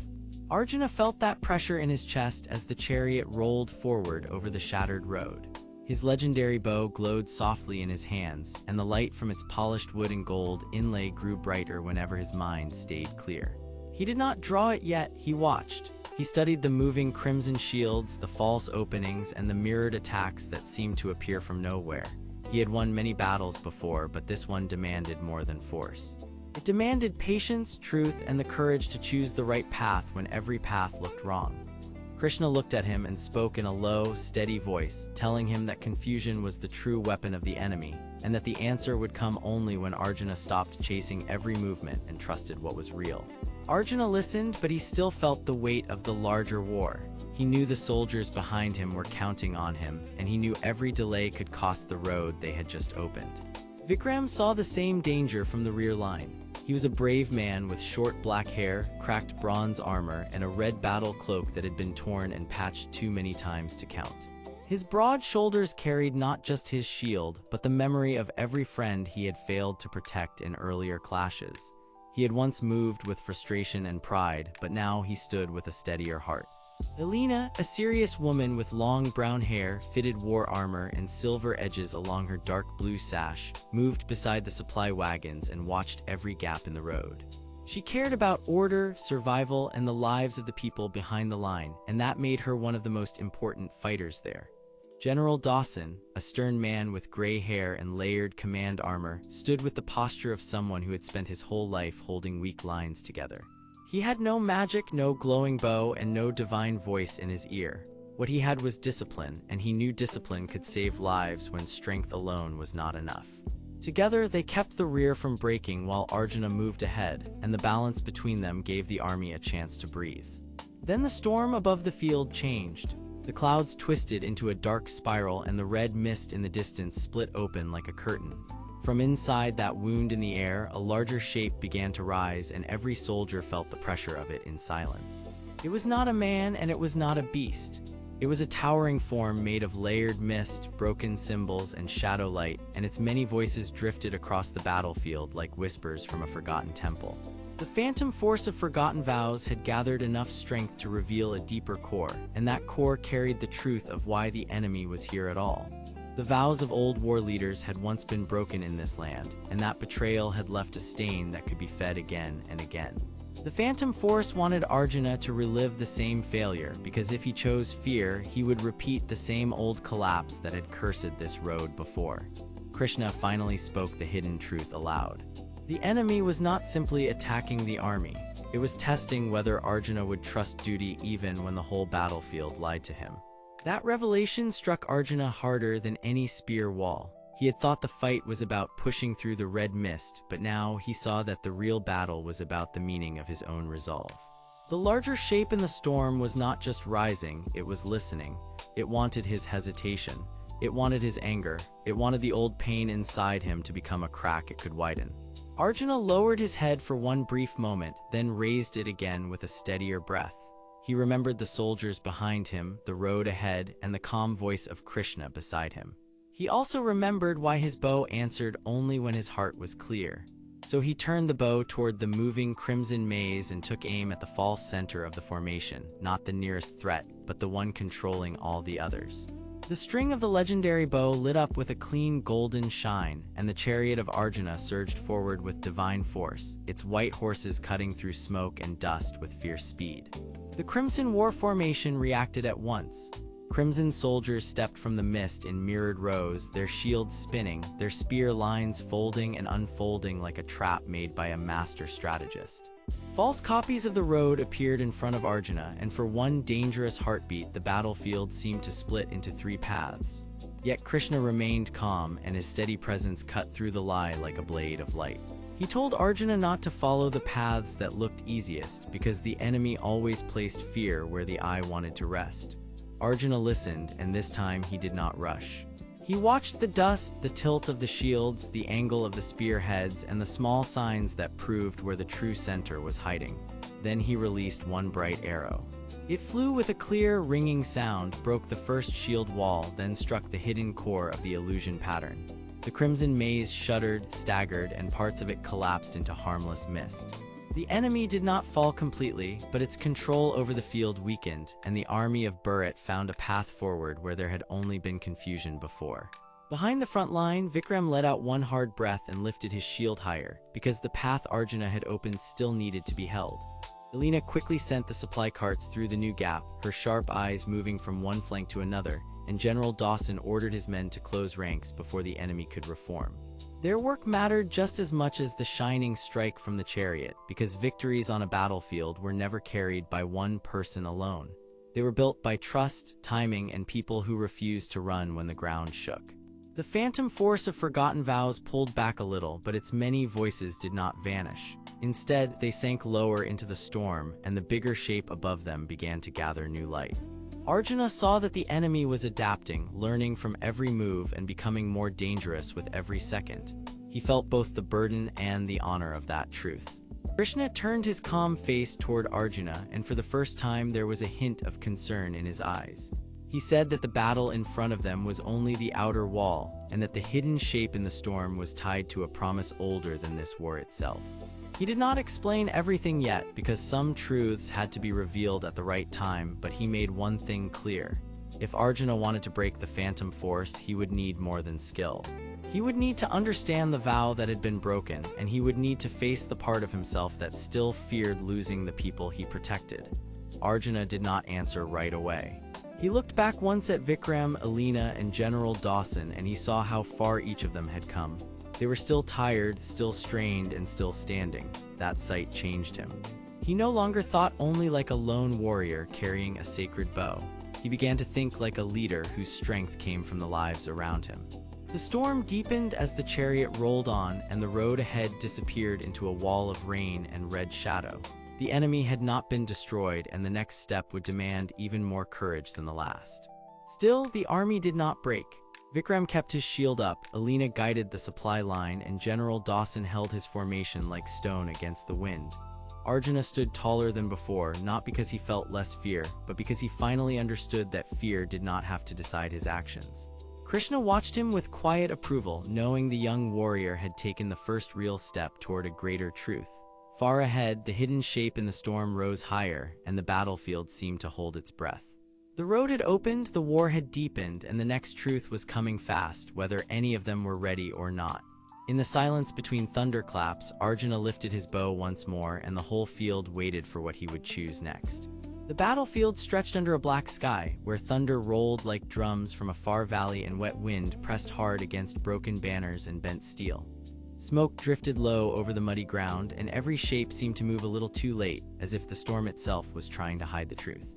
Arjuna felt that pressure in his chest as the chariot rolled forward over the shattered road. His legendary bow glowed softly in his hands, and the light from its polished wood and gold inlay grew brighter whenever his mind stayed clear. He did not draw it yet, he watched. He studied the moving crimson shields, the false openings, and the mirrored attacks that seemed to appear from nowhere. He had won many battles before, but this one demanded more than force. It demanded patience, truth, and the courage to choose the right path when every path looked wrong. Krishna looked at him and spoke in a low, steady voice, telling him that confusion was the true weapon of the enemy, and that the answer would come only when Arjuna stopped chasing every movement and trusted what was real. Arjuna listened, but he still felt the weight of the larger war. He knew the soldiers behind him were counting on him, and he knew every delay could cost the road they had just opened. Vikram saw the same danger from the rear line. He was a brave man with short black hair, cracked bronze armor, and a red battle cloak that had been torn and patched too many times to count. His broad shoulders carried not just his shield, but the memory of every friend he had failed to protect in earlier clashes. He had once moved with frustration and pride, but now he stood with a steadier heart. Elena, a serious woman with long brown hair, fitted war armor, and silver edges along her dark blue sash, moved beside the supply wagons and watched every gap in the road. She cared about order, survival, and the lives of the people behind the line, and that made her one of the most important fighters there. General Dawson, a stern man with gray hair and layered command armor, stood with the posture of someone who had spent his whole life holding weak lines together. He had no magic, no glowing bow, and no divine voice in his ear. What he had was discipline, and he knew discipline could save lives when strength alone was not enough. Together, they kept the rear from breaking while Arjuna moved ahead, and the balance between them gave the army a chance to breathe. Then the storm above the field changed. The clouds twisted into a dark spiral, and the red mist in the distance split open like a curtain. From inside that wound in the air, a larger shape began to rise, and every soldier felt the pressure of it in silence. It was not a man, and it was not a beast. It was a towering form made of layered mist, broken symbols, and shadow light, and its many voices drifted across the battlefield like whispers from a forgotten temple. The phantom force of forgotten vows had gathered enough strength to reveal a deeper core, and that core carried the truth of why the enemy was here at all. The vows of old war leaders had once been broken in this land, and that betrayal had left a stain that could be fed again and again. The phantom force wanted Arjuna to relive the same failure, because if he chose fear, he would repeat the same old collapse that had cursed this road before. Krishna finally spoke the hidden truth aloud. The enemy was not simply attacking the army. It was testing whether Arjuna would trust duty even when the whole battlefield lied to him. That revelation struck Arjuna harder than any spear wall. He had thought the fight was about pushing through the red mist, but now he saw that the real battle was about the meaning of his own resolve. The larger shape in the storm was not just rising, it was listening. It wanted his hesitation. It wanted his anger. It wanted the old pain inside him to become a crack it could widen. Arjuna lowered his head for one brief moment, then raised it again with a steadier breath. He remembered the soldiers behind him, the road ahead, and the calm voice of Krishna beside him. He also remembered why his bow answered only when his heart was clear. So he turned the bow toward the moving crimson maze and took aim at the false center of the formation, not the nearest threat, but the one controlling all the others. The string of the legendary bow lit up with a clean golden shine, and the chariot of Arjuna surged forward with divine force, its white horses cutting through smoke and dust with fierce speed. The Crimson War formation reacted at once. Crimson soldiers stepped from the mist in mirrored rows, their shields spinning, their spear lines folding and unfolding like a trap made by a master strategist. False copies of the road appeared in front of Arjuna, and for one dangerous heartbeat, the battlefield seemed to split into three paths. Yet Krishna remained calm, and his steady presence cut through the lie like a blade of light. He told Arjuna not to follow the paths that looked easiest, because the enemy always placed fear where the eye wanted to rest. Arjuna listened, and this time he did not rush. He watched the dust, the tilt of the shields, the angle of the spearheads, and the small signs that proved where the true center was hiding. Then he released one bright arrow. It flew with a clear, ringing sound, broke the first shield wall, then struck the hidden core of the illusion pattern. The crimson maze shuddered, staggered, and parts of it collapsed into harmless mist. The enemy did not fall completely, but its control over the field weakened, and the army of Bharat found a path forward where there had only been confusion before. Behind the front line, Vikram let out one hard breath and lifted his shield higher, because the path Arjuna had opened still needed to be held. Alina quickly sent the supply carts through the new gap, her sharp eyes moving from one flank to another, and General Dawson ordered his men to close ranks before the enemy could reform. Their work mattered just as much as the shining strike from the chariot, because victories on a battlefield were never carried by one person alone. They were built by trust, timing, and people who refused to run when the ground shook. The phantom force of forgotten vows pulled back a little, but its many voices did not vanish. Instead, they sank lower into the storm, and the bigger shape above them began to gather new light. Arjuna saw that the enemy was adapting, learning from every move and becoming more dangerous with every second. He felt both the burden and the honor of that truth. Krishna turned his calm face toward Arjuna, and for the first time there was a hint of concern in his eyes. He said that the battle in front of them was only the outer wall, and that the hidden shape in the storm was tied to a promise older than this war itself. He did not explain everything yet, because some truths had to be revealed at the right time, but he made one thing clear. If Arjuna wanted to break the phantom force, he would need more than skill. He would need to understand the vow that had been broken, and he would need to face the part of himself that still feared losing the people he protected. Arjuna did not answer right away. He looked back once at Vikram, Alina, and General Dawson, and he saw how far each of them had come. They were still tired, still strained, and still standing. That sight changed him. He no longer thought only like a lone warrior carrying a sacred bow. He began to think like a leader whose strength came from the lives around him. The storm deepened as the chariot rolled on, and the road ahead disappeared into a wall of rain and red shadow. The enemy had not been destroyed, and the next step would demand even more courage than the last. Still, the army did not break. Vikram kept his shield up, Alina guided the supply line, and General Dawson held his formation like stone against the wind. Arjuna stood taller than before, not because he felt less fear, but because he finally understood that fear did not have to decide his actions. Krishna watched him with quiet approval, knowing the young warrior had taken the first real step toward a greater truth. Far ahead, the hidden shape in the storm rose higher, and the battlefield seemed to hold its breath. The road had opened, the war had deepened, and the next truth was coming fast, whether any of them were ready or not. In the silence between thunderclaps, Arjuna lifted his bow once more, and the whole field waited for what he would choose next. The battlefield stretched under a black sky, where thunder rolled like drums from a far valley and wet wind pressed hard against broken banners and bent steel. Smoke drifted low over the muddy ground, and every shape seemed to move a little too late, as if the storm itself was trying to hide the truth.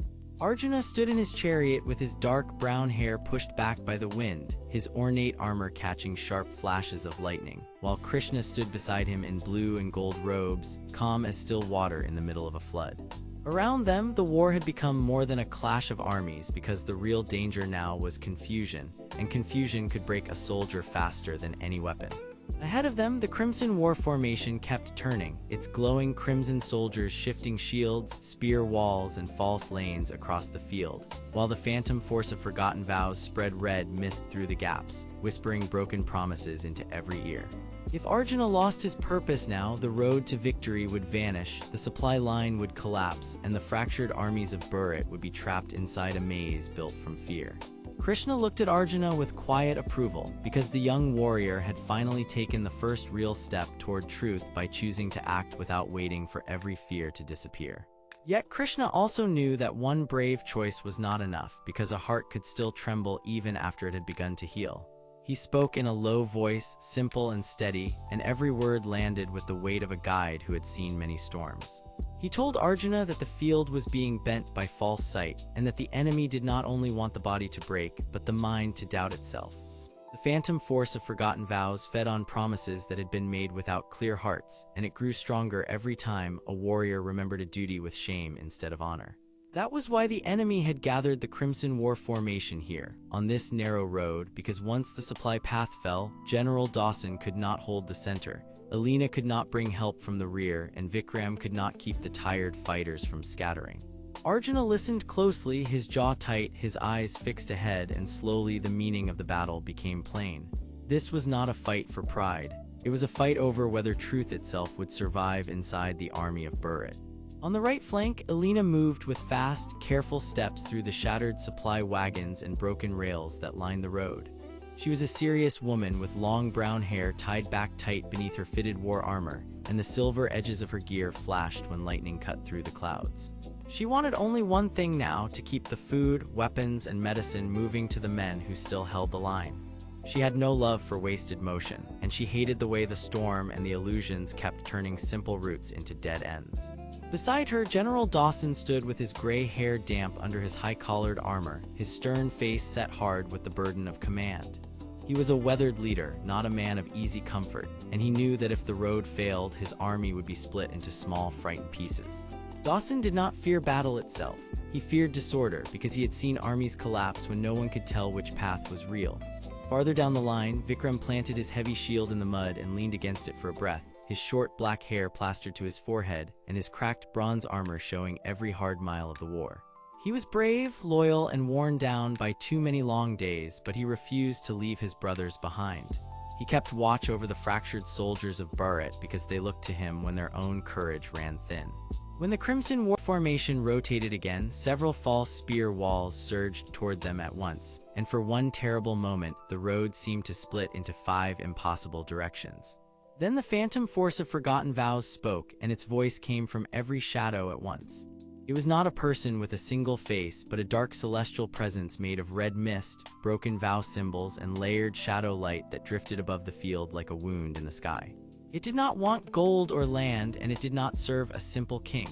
Arjuna stood in his chariot with his dark brown hair pushed back by the wind, his ornate armor catching sharp flashes of lightning, while Krishna stood beside him in blue and gold robes, calm as still water in the middle of a flood. Around them, the war had become more than a clash of armies, because the real danger now was confusion, and confusion could break a soldier faster than any weapon. Ahead of them, the Crimson War formation kept turning, its glowing crimson soldiers shifting shields, spear walls, and false lanes across the field, while the phantom force of forgotten vows spread red mist through the gaps, whispering broken promises into every ear. If Arjuna lost his purpose now, the road to victory would vanish, the supply line would collapse, and the fractured armies of Bharat would be trapped inside a maze built from fear. Krishna looked at Arjuna with quiet approval because the young warrior had finally taken the first real step toward truth by choosing to act without waiting for every fear to disappear. Yet Krishna also knew that one brave choice was not enough because a heart could still tremble even after it had begun to heal. He spoke in a low voice, simple and steady, and every word landed with the weight of a guide who had seen many storms. He told Arjuna that the field was being bent by false sight, and that the enemy did not only want the body to break, but the mind to doubt itself. The phantom force of forgotten vows fed on promises that had been made without clear hearts, and it grew stronger every time a warrior remembered a duty with shame instead of honor. That was why the enemy had gathered the Crimson War formation here, on this narrow road, because once the supply path fell, General Dawson could not hold the center, Alina could not bring help from the rear, and Vikram could not keep the tired fighters from scattering. Arjuna listened closely, his jaw tight, his eyes fixed ahead, and slowly the meaning of the battle became plain. This was not a fight for pride. It was a fight over whether truth itself would survive inside the army of Bharat. On the right flank, Alina moved with fast, careful steps through the shattered supply wagons and broken rails that lined the road. She was a serious woman with long brown hair tied back tight beneath her fitted war armor, and the silver edges of her gear flashed when lightning cut through the clouds. She wanted only one thing now: to keep the food, weapons, and medicine moving to the men who still held the line. She had no love for wasted motion, and she hated the way the storm and the illusions kept turning simple routes into dead ends. Beside her, General Dawson stood with his gray hair damp under his high-collared armor, his stern face set hard with the burden of command. He was a weathered leader, not a man of easy comfort, and he knew that if the road failed, his army would be split into small, frightened pieces. Dawson did not fear battle itself. He feared disorder because he had seen armies collapse when no one could tell which path was real. Farther down the line, Vikram planted his heavy shield in the mud and leaned against it for a breath, his short black hair plastered to his forehead and his cracked bronze armor showing every hard mile of the war. He was brave, loyal, and worn down by too many long days, but he refused to leave his brothers behind. He kept watch over the fractured soldiers of Bharat because they looked to him when their own courage ran thin. When the Crimson War formation rotated again, several false spear walls surged toward them at once, and for one terrible moment, the road seemed to split into 5 impossible directions. Then the phantom force of forgotten vows spoke, and its voice came from every shadow at once. It was not a person with a single face, but a dark celestial presence made of red mist, broken vow symbols, and layered shadow light that drifted above the field like a wound in the sky. It did not want gold or land, and it did not serve a simple king.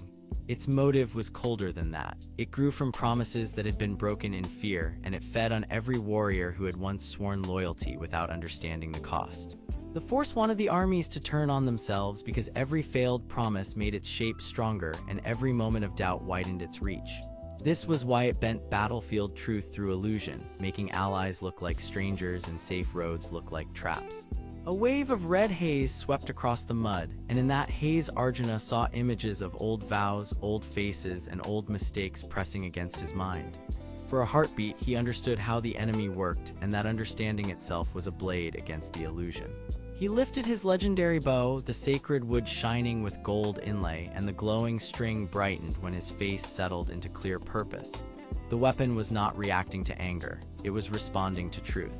Its motive was colder than that. It grew from promises that had been broken in fear, and it fed on every warrior who had once sworn loyalty without understanding the cost. The force wanted the armies to turn on themselves because every failed promise made its shape stronger and every moment of doubt widened its reach. This was why it bent battlefield truth through illusion, making allies look like strangers and safe roads look like traps. A wave of red haze swept across the mud, and in that haze Arjuna saw images of old vows, old faces, and old mistakes pressing against his mind. For a heartbeat, he understood how the enemy worked, and that understanding itself was a blade against the illusion. He lifted his legendary bow, the sacred wood shining with gold inlay, and the glowing string brightened when his face settled into clear purpose. The weapon was not reacting to anger, it was responding to truth.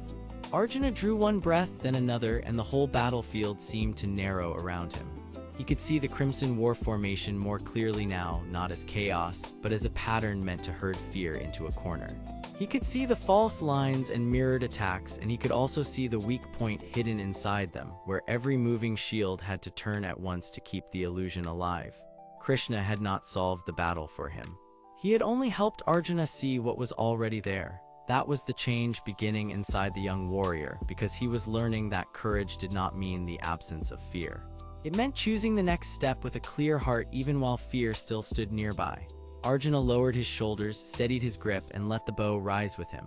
Arjuna drew one breath, then another, and the whole battlefield seemed to narrow around him. He could see the Crimson War formation more clearly now, not as chaos, but as a pattern meant to herd fear into a corner. He could see the false lines and mirrored attacks, and he could also see the weak point hidden inside them, where every moving shield had to turn at once to keep the illusion alive. Krishna had not solved the battle for him. He had only helped Arjuna see what was already there. That was the change beginning inside the young warrior, because he was learning that courage did not mean the absence of fear. It meant choosing the next step with a clear heart even while fear still stood nearby. Arjuna lowered his shoulders, steadied his grip, and let the bow rise with him.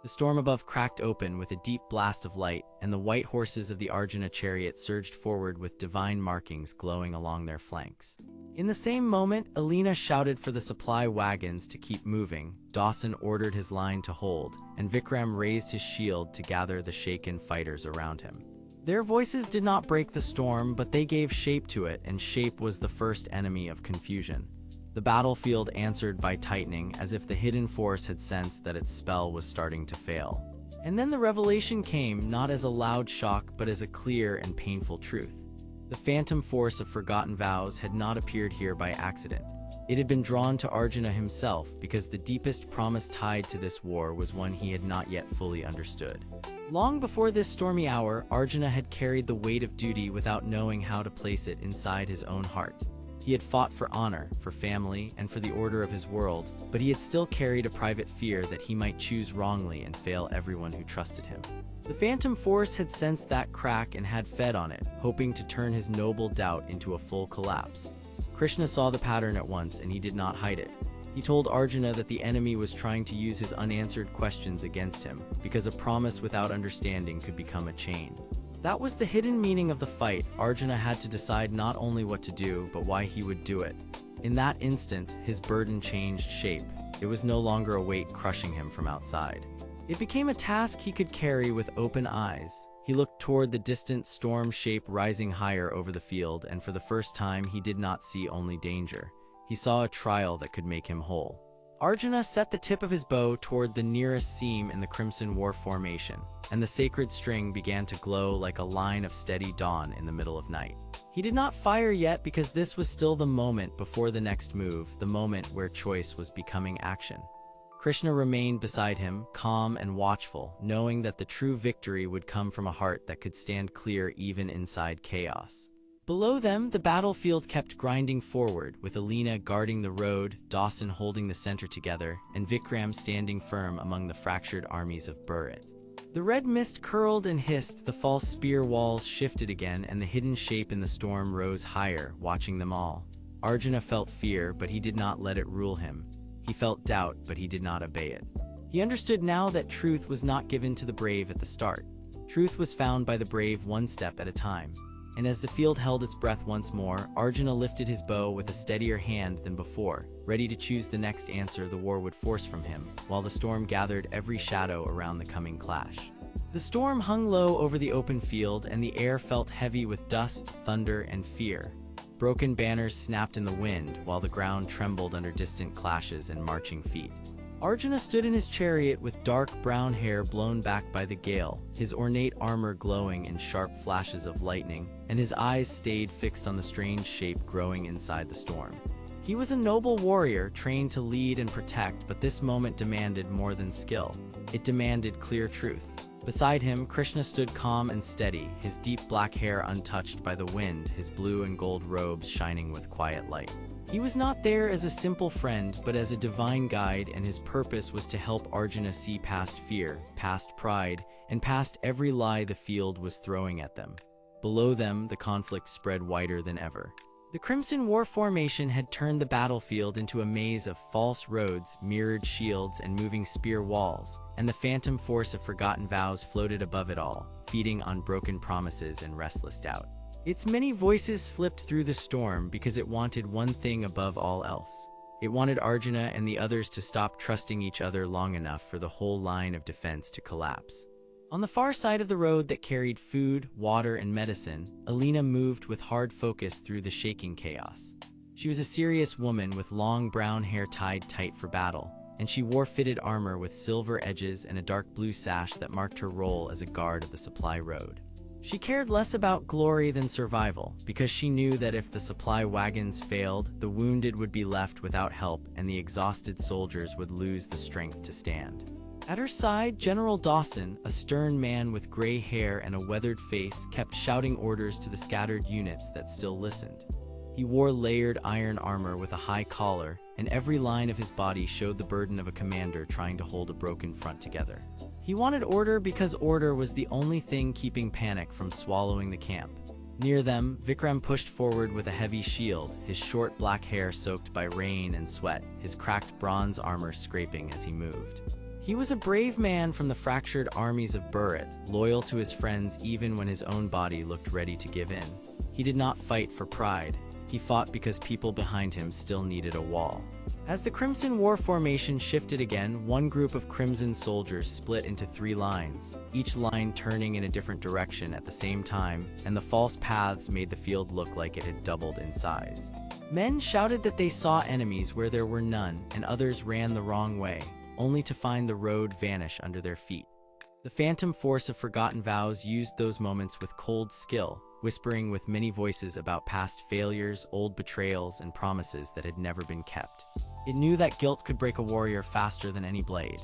The storm above cracked open with a deep blast of light, and the white horses of the Arjuna chariot surged forward with divine markings glowing along their flanks. In the same moment, Alina shouted for the supply wagons to keep moving, Dawson ordered his line to hold, and Vikram raised his shield to gather the shaken fighters around him. Their voices did not break the storm, but they gave shape to it, and shape was the first enemy of confusion. The battlefield answered by tightening, as if the hidden force had sensed that its spell was starting to fail. And then the revelation came, not as a loud shock, but as a clear and painful truth. The phantom force of forgotten vows had not appeared here by accident. It had been drawn to Arjuna himself because the deepest promise tied to this war was one he had not yet fully understood. Long before this stormy hour, Arjuna had carried the weight of duty without knowing how to place it inside his own heart. He had fought for honor, for family, and for the order of his world, but he had still carried a private fear that he might choose wrongly and fail everyone who trusted him. The phantom force had sensed that crack and had fed on it, hoping to turn his noble doubt into a full collapse. Krishna saw the pattern at once, and he did not hide it. He told Arjuna that the enemy was trying to use his unanswered questions against him, because a promise without understanding could become a chain. That was the hidden meaning of the fight. Arjuna had to decide not only what to do, but why he would do it. In that instant, his burden changed shape. It was no longer a weight crushing him from outside. It became a task he could carry with open eyes. He looked toward the distant storm shape rising higher over the field, and for the first time he did not see only danger. He saw a trial that could make him whole. Arjuna set the tip of his bow toward the nearest seam in the crimson war formation, and the sacred string began to glow like a line of steady dawn in the middle of night. He did not fire yet because this was still the moment before the next move, the moment where choice was becoming action. Krishna remained beside him, calm and watchful, knowing that the true victory would come from a heart that could stand clear even inside chaos. Below them, the battlefield kept grinding forward, with Alina guarding the road, Dawson holding the center together, and Vikram standing firm among the fractured armies of Bharat. The red mist curled and hissed, the false spear walls shifted again, and the hidden shape in the storm rose higher, watching them all. Arjuna felt fear, but he did not let it rule him. He felt doubt, but he did not obey it. He understood now that truth was not given to the brave at the start. Truth was found by the brave one step at a time. And as the field held its breath once more, Arjuna lifted his bow with a steadier hand than before, ready to choose the next answer the war would force from him, while the storm gathered every shadow around the coming clash. The storm hung low over the open field, and the air felt heavy with dust, thunder, and fear. Broken banners snapped in the wind, while the ground trembled under distant clashes and marching feet. Arjuna stood in his chariot with dark brown hair blown back by the gale, his ornate armor glowing in sharp flashes of lightning, and his eyes stayed fixed on the strange shape growing inside the storm. He was a noble warrior, trained to lead and protect, but this moment demanded more than skill. It demanded clear truth. Beside him, Krishna stood calm and steady, his deep black hair untouched by the wind, his blue and gold robes shining with quiet light. He was not there as a simple friend, but as a divine guide, and his purpose was to help Arjuna see past fear, past pride, and past every lie the field was throwing at them. Below them, the conflict spread wider than ever. The Crimson War formation had turned the battlefield into a maze of false roads, mirrored shields, and moving spear walls, and the phantom force of forgotten vows floated above it all, feeding on broken promises and restless doubt. Its many voices slipped through the storm because it wanted one thing above all else. It wanted Arjuna and the others to stop trusting each other long enough for the whole line of defense to collapse. On the far side of the road that carried food, water, and medicine, Alina moved with hard focus through the shaking chaos. She was a serious woman with long brown hair tied tight for battle, and she wore fitted armor with silver edges and a dark blue sash that marked her role as a guard of the supply road. She cared less about glory than survival, because she knew that if the supply wagons failed, the wounded would be left without help and the exhausted soldiers would lose the strength to stand. At her side, General Dawson, a stern man with gray hair and a weathered face, kept shouting orders to the scattered units that still listened. He wore layered iron armor with a high collar, and every line of his body showed the burden of a commander trying to hold a broken front together. He wanted order because order was the only thing keeping panic from swallowing the camp. Near them, Vikram pushed forward with a heavy shield, his short black hair soaked by rain and sweat, his cracked bronze armor scraping as he moved. He was a brave man from the fractured armies of Bharat, loyal to his friends even when his own body looked ready to give in. He did not fight for pride. He fought because people behind him still needed a wall. As the Crimson War formation shifted again, one group of Crimson soldiers split into 3 lines, each line turning in a different direction at the same time, and the false paths made the field look like it had doubled in size. Men shouted that they saw enemies where there were none, and others ran the wrong way, only to find the road vanish under their feet. The phantom force of forgotten vows used those moments with cold skill, whispering with many voices about past failures, old betrayals, and promises that had never been kept. It knew that guilt could break a warrior faster than any blade.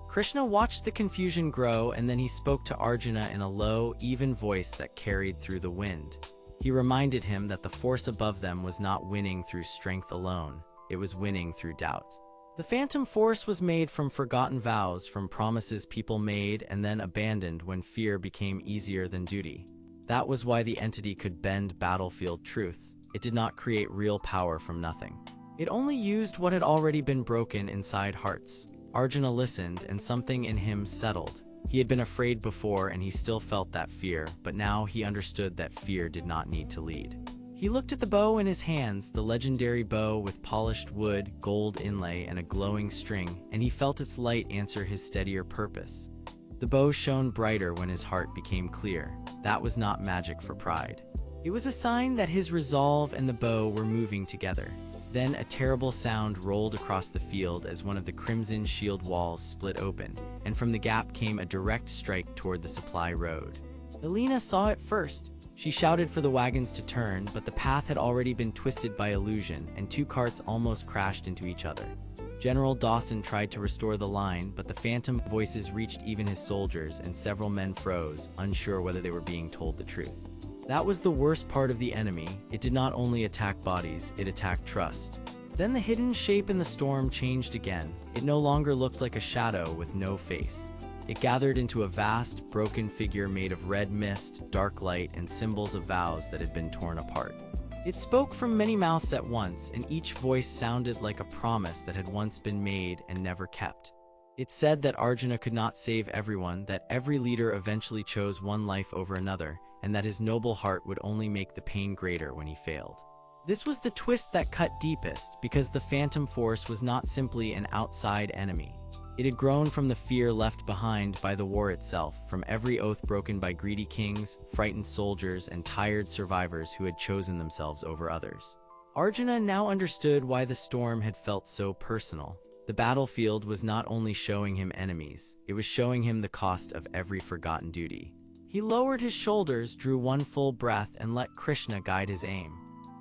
Krishna watched the confusion grow, and then he spoke to Arjuna in a low, even voice that carried through the wind. He reminded him that the force above them was not winning through strength alone, it was winning through doubt. The phantom force was made from forgotten vows, from promises people made and then abandoned when fear became easier than duty. That was why the entity could bend battlefield truths. It did not create real power from nothing. It only used what had already been broken inside hearts. Arjuna listened, and something in him settled. He had been afraid before, and he still felt that fear, but now he understood that fear did not need to lead. He looked at the bow in his hands, the legendary bow with polished wood, gold inlay, and a glowing string, and he felt its light answer his steadier purpose. The bow shone brighter when his heart became clear. That was not magic for pride. It was a sign that his resolve and the bow were moving together. Then a terrible sound rolled across the field as one of the crimson shield walls split open, and from the gap came a direct strike toward the supply road. Elena saw it first. She shouted for the wagons to turn, but the path had already been twisted by illusion, and 2 carts almost crashed into each other. General Dawson tried to restore the line, but the phantom voices reached even his soldiers, and several men froze, unsure whether they were being told the truth. That was the worst part of the enemy. It did not only attack bodies, it attacked trust. Then the hidden shape in the storm changed again. It no longer looked like a shadow with no face. It gathered into a vast, broken figure made of red mist, dark light, and symbols of vows that had been torn apart. It spoke from many mouths at once, and each voice sounded like a promise that had once been made and never kept. It said that Arjuna could not save everyone, that every leader eventually chose one life over another, and that his noble heart would only make the pain greater when he failed. This was the twist that cut deepest, because the phantom force was not simply an outside enemy. It had grown from the fear left behind by the war itself, from every oath broken by greedy kings, frightened soldiers, and tired survivors who had chosen themselves over others. Arjuna now understood why the storm had felt so personal. The battlefield was not only showing him enemies, it was showing him the cost of every forgotten duty. He lowered his shoulders, drew one full breath, and let Krishna guide his aim.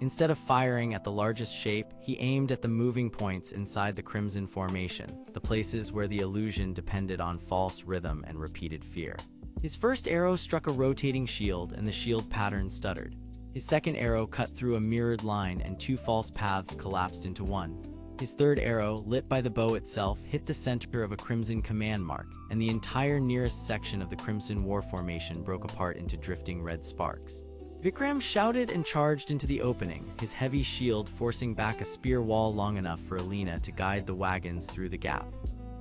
Instead of firing at the largest shape, he aimed at the moving points inside the crimson formation, the places where the illusion depended on false rhythm and repeated fear. His first arrow struck a rotating shield, and the shield pattern stuttered. His second arrow cut through a mirrored line, and 2 false paths collapsed into one. His third arrow, lit by the bow itself, hit the center of a crimson command mark, and the entire nearest section of the Crimson War formation broke apart into drifting red sparks. Vikram shouted and charged into the opening, his heavy shield forcing back a spear wall long enough for Elena to guide the wagons through the gap.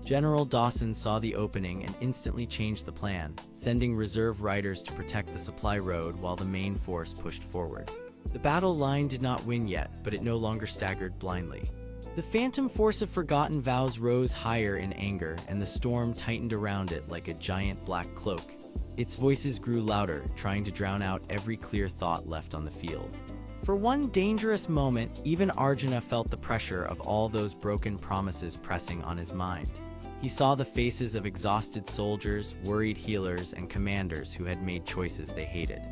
General Dawson saw the opening and instantly changed the plan, sending reserve riders to protect the supply road while the main force pushed forward. The battle line did not win yet, but it no longer staggered blindly. The phantom force of forgotten vows rose higher in anger, and the storm tightened around it like a giant black cloak. Its voices grew louder, trying to drown out every clear thought left on the field. For one dangerous moment, even Arjuna felt the pressure of all those broken promises pressing on his mind. He saw the faces of exhausted soldiers, worried healers, and commanders who had made choices they hated.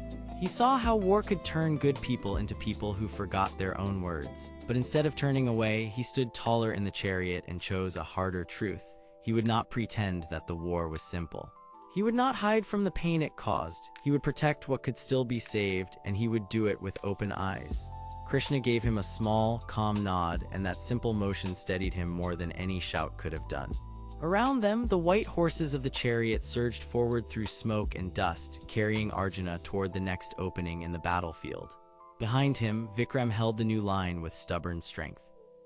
He saw how war could turn good people into people who forgot their own words. But instead of turning away, he stood taller in the chariot and chose a harder truth. He would not pretend that the war was simple. He would not hide from the pain it caused. He would protect what could still be saved, and he would do it with open eyes. Krishna gave him a small, calm nod, and that simple motion steadied him more than any shout could have done. Around them, the white horses of the chariot surged forward through smoke and dust, carrying Arjuna toward the next opening in the battlefield. Behind him, Vikram held the new line with stubborn strength.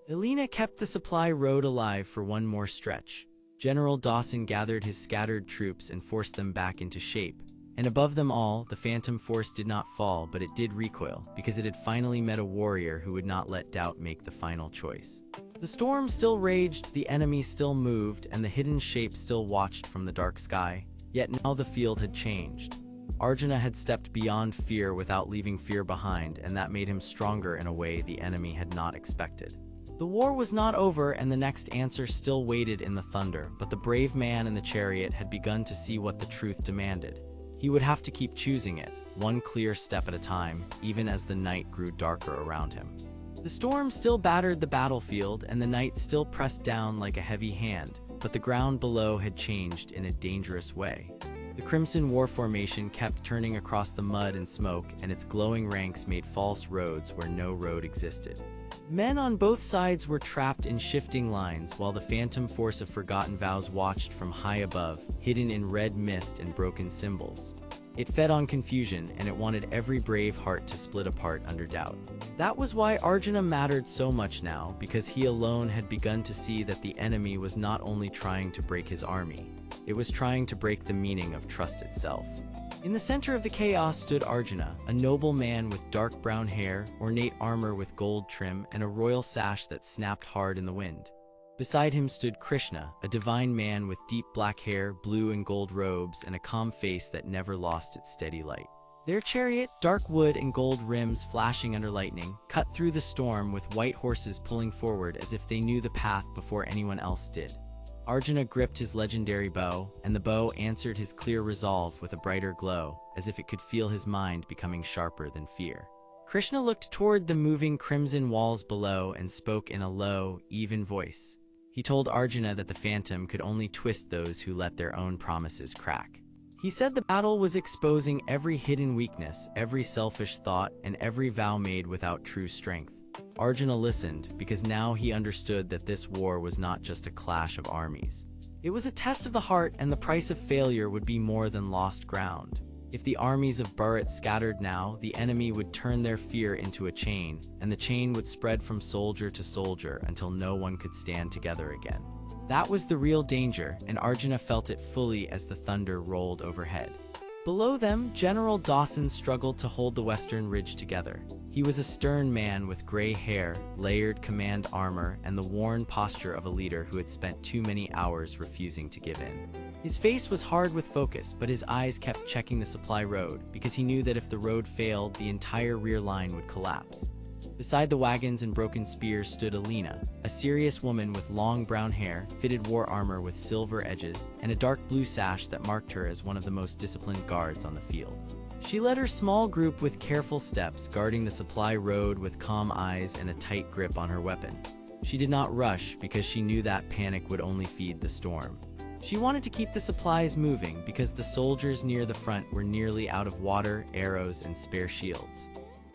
Elena kept the supply road alive for one more stretch. General Dawson gathered his scattered troops and forced them back into shape, And above them all, the phantom force did not fall, but it did recoil, because it had finally met a warrior who would not let doubt make the final choice. The storm still raged, the enemy still moved, and the hidden shape still watched from the dark sky. Yet now the field had changed. Arjuna had stepped beyond fear without leaving fear behind, and that made him stronger in a way the enemy had not expected. The war was not over, and the next answer still waited in the thunder, but the brave man in the chariot had begun to see what the truth demanded. He would have to keep choosing it, one clear step at a time, even as the night grew darker around him. The storm still battered the battlefield, and the night still pressed down like a heavy hand, but the ground below had changed in a dangerous way. The Crimson War formation kept turning across the mud and smoke, and its glowing ranks made false roads where no road existed. Men on both sides were trapped in shifting lines, while the phantom force of forgotten vows watched from high above, hidden in red mist and broken symbols. It fed on confusion, and it wanted every brave heart to split apart under doubt. That was why Arjuna mattered so much now, because he alone had begun to see that the enemy was not only trying to break his army, it was trying to break the meaning of trust itself. In the center of the chaos stood Arjuna, a noble man with dark brown hair, ornate armor with gold trim, and a royal sash that snapped hard in the wind. Beside him stood Krishna, a divine man with deep black hair, blue and gold robes, and a calm face that never lost its steady light. Their chariot, dark wood and gold rims flashing under lightning, cut through the storm with white horses pulling forward as if they knew the path before anyone else did. Arjuna gripped his legendary bow, and the bow answered his clear resolve with a brighter glow, as if it could feel his mind becoming sharper than fear. Krishna looked toward the moving crimson walls below and spoke in a low, even voice. He told Arjuna that the phantom could only twist those who let their own promises crack. He said the battle was exposing every hidden weakness, every selfish thought, and every vow made without true strength. Arjuna listened, because now he understood that this war was not just a clash of armies. It was a test of the heart, and the price of failure would be more than lost ground. If the armies of Bharat scattered now, the enemy would turn their fear into a chain, and the chain would spread from soldier to soldier until no one could stand together again. That was the real danger, and Arjuna felt it fully as the thunder rolled overhead. Below them, General Dawson struggled to hold the western ridge together. He was a stern man with gray hair, layered command armor, and the worn posture of a leader who had spent too many hours refusing to give in. His face was hard with focus, but his eyes kept checking the supply road, because he knew that if the road failed, the entire rear line would collapse. Beside the wagons and broken spears stood Alina, a serious woman with long brown hair, fitted war armor with silver edges, and a dark blue sash that marked her as one of the most disciplined guards on the field. She led her small group with careful steps, guarding the supply road with calm eyes and a tight grip on her weapon. She did not rush, because she knew that panic would only feed the storm. She wanted to keep the supplies moving, because the soldiers near the front were nearly out of water, arrows, and spare shields.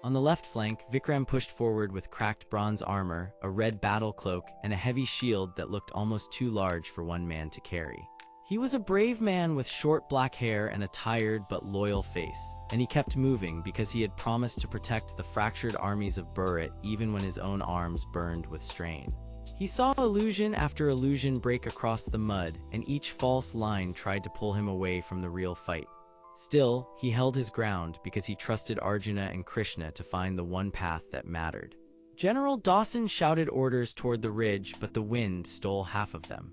On the left flank, Vikram pushed forward with cracked bronze armor, a red battle cloak, and a heavy shield that looked almost too large for one man to carry. He was a brave man with short black hair and a tired but loyal face, and he kept moving because he had promised to protect the fractured armies of Bharat even when his own arms burned with strain. He saw illusion after illusion break across the mud, and each false line tried to pull him away from the real fight. Still, he held his ground because he trusted Arjuna and Krishna to find the one path that mattered. General Dawson shouted orders toward the ridge, but the wind stole half of them.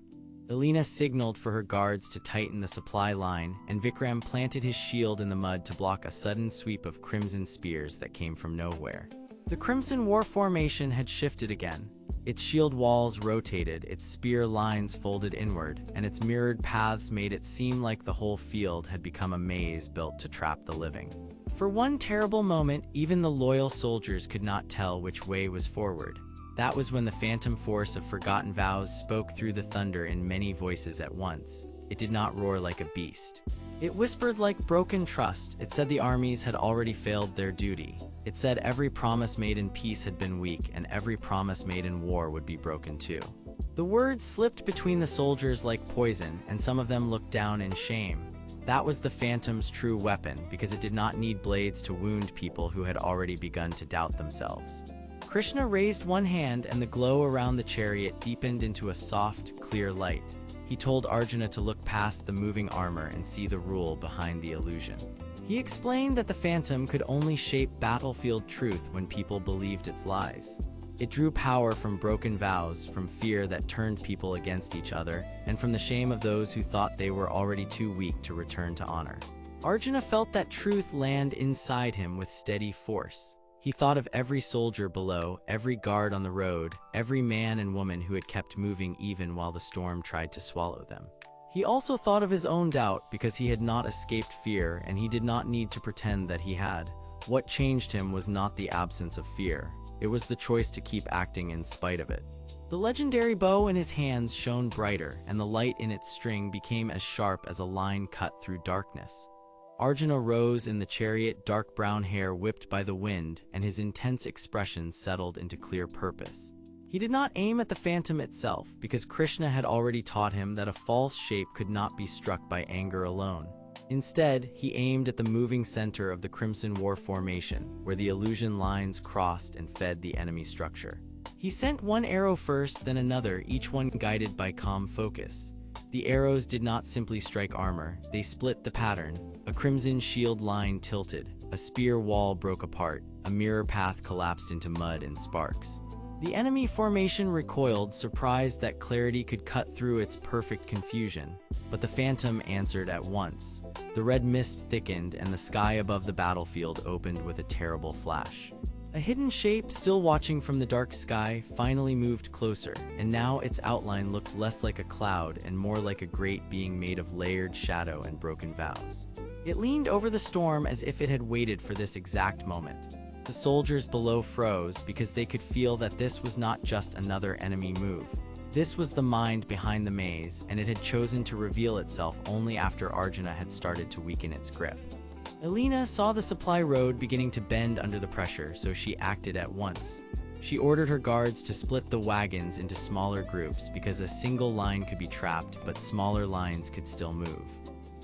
Alina signaled for her guards to tighten the supply line, and Vikram planted his shield in the mud to block a sudden sweep of crimson spears that came from nowhere. The Crimson War formation had shifted again. Its shield walls rotated, its spear lines folded inward, and its mirrored paths made it seem like the whole field had become a maze built to trap the living. For one terrible moment, even the loyal soldiers could not tell which way was forward. That was when the phantom force of forgotten vows spoke through the thunder in many voices at once. It did not roar like a beast. It whispered like broken trust. It said the armies had already failed their duty. It said every promise made in peace had been weak, and every promise made in war would be broken too. The words slipped between the soldiers like poison, and some of them looked down in shame. That was the phantom's true weapon, because it did not need blades to wound people who had already begun to doubt themselves. Krishna raised one hand and the glow around the chariot deepened into a soft, clear light. He told Arjuna to look past the moving armor and see the rule behind the illusion. He explained that the phantom could only shape battlefield truth when people believed its lies. It drew power from broken vows, from fear that turned people against each other, and from the shame of those who thought they were already too weak to return to honor. Arjuna felt that truth land inside him with steady force. He thought of every soldier below, every guard on the road, every man and woman who had kept moving even while the storm tried to swallow them. He also thought of his own doubt because he had not escaped fear and he did not need to pretend that he had. What changed him was not the absence of fear. It was the choice to keep acting in spite of it. The legendary bow in his hands shone brighter, and the light in its string became as sharp as a line cut through darkness. Arjuna rose in the chariot, dark brown hair whipped by the wind, and his intense expression settled into clear purpose. He did not aim at the phantom itself, because Krishna had already taught him that a false shape could not be struck by anger alone. Instead, he aimed at the moving center of the Crimson War formation, where the illusion lines crossed and fed the enemy structure. He sent one arrow first, then another, each one guided by calm focus. The arrows did not simply strike armor, they split the pattern. A crimson shield line tilted, a spear wall broke apart, a mirror path collapsed into mud and sparks. The enemy formation recoiled, surprised that clarity could cut through its perfect confusion. But the phantom answered at once. The red mist thickened and the sky above the battlefield opened with a terrible flash. A hidden shape, still watching from the dark sky, finally moved closer, and now its outline looked less like a cloud and more like a great being made of layered shadow and broken vows. It leaned over the storm as if it had waited for this exact moment. The soldiers below froze because they could feel that this was not just another enemy move. This was the mind behind the maze, and it had chosen to reveal itself only after Arjuna had started to weaken its grip. Elena saw the supply road beginning to bend under the pressure, so she acted at once. She ordered her guards to split the wagons into smaller groups because a single line could be trapped, but smaller lines could still move.